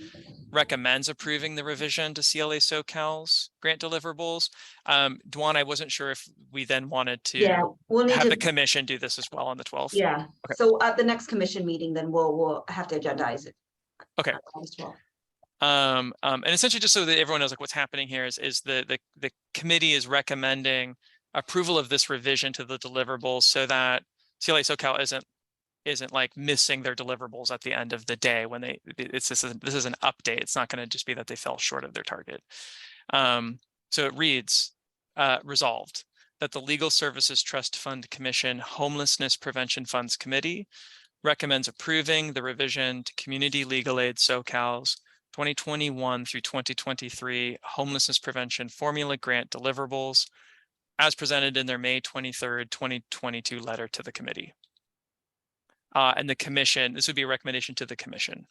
recommends approving the revision to CLA SoCal's grant deliverables. Dwan, I wasn't sure if we then wanted to have the commission do this as well on the 12th. Yeah. Okay. So at the next commission meeting, then we'll have to agendize it. Okay. And essentially, just so that everyone knows like what's happening here is the committee is recommending approval of this revision to the deliverables so that CLA SoCal isn't isn't like missing their deliverables at the end of the day when this is an update. It's not going to just be that they fell short of their target. So it reads, resolved that the Legal Services Trust Fund Commission Homelessness Prevention Funds Committee recommends approving the revision to Community Legal Aid SoCal's 2021 through 2023 Homelessness Prevention Formula Grant deliverables as presented in their May 23rd, 2022 letter to the committee. And the commission, this would be a recommendation to the commission.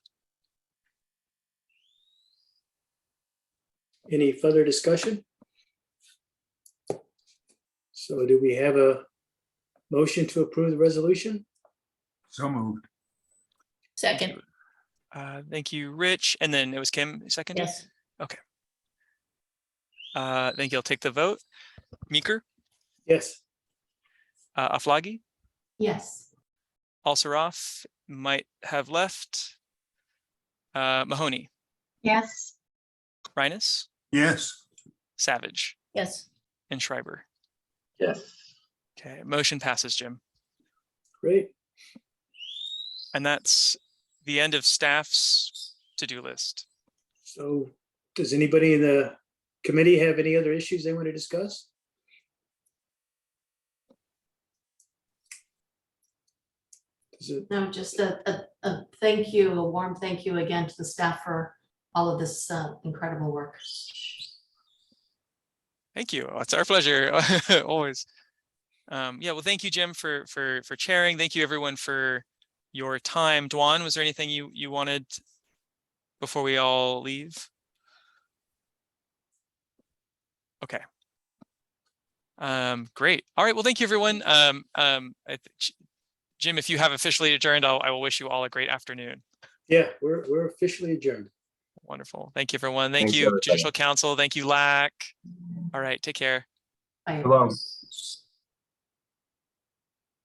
Any further discussion? So do we have a motion to approve the resolution? So moved. Second, Thank you, Rich. And then it was Kim, second? yes. Okay. Thank you. I'll take the vote. Meeker, Yes. Aflagi, Yes. Al-Saraf might have left. Mahoney, Yes. Reines, Yes. Savage, Yes. and Schreiber. Yes. Okay, motion passes, Jim. Great. And that's the end of staff's to-do list. So does anybody in the committee have any other issues they want to discuss? Is it, No, just a thank you, a warm thank you again to the staff for all of this incredible work. Thank you. It's our pleasure, always. Yeah, well, thank you, Jim, for chairing. Thank you, everyone, for your time. Dwan, was there anything you wanted before we all leave? Okay. Great. All right. Well, thank you, everyone. Jim, if you have officially adjourned, I will wish you all a great afternoon. yeah, we're officially adjourned. Wonderful. Thank you, everyone. Thank Thanks, you, everybody. Judicial Council. Thank you, LAC. All right. Take care. Bye. Shalom.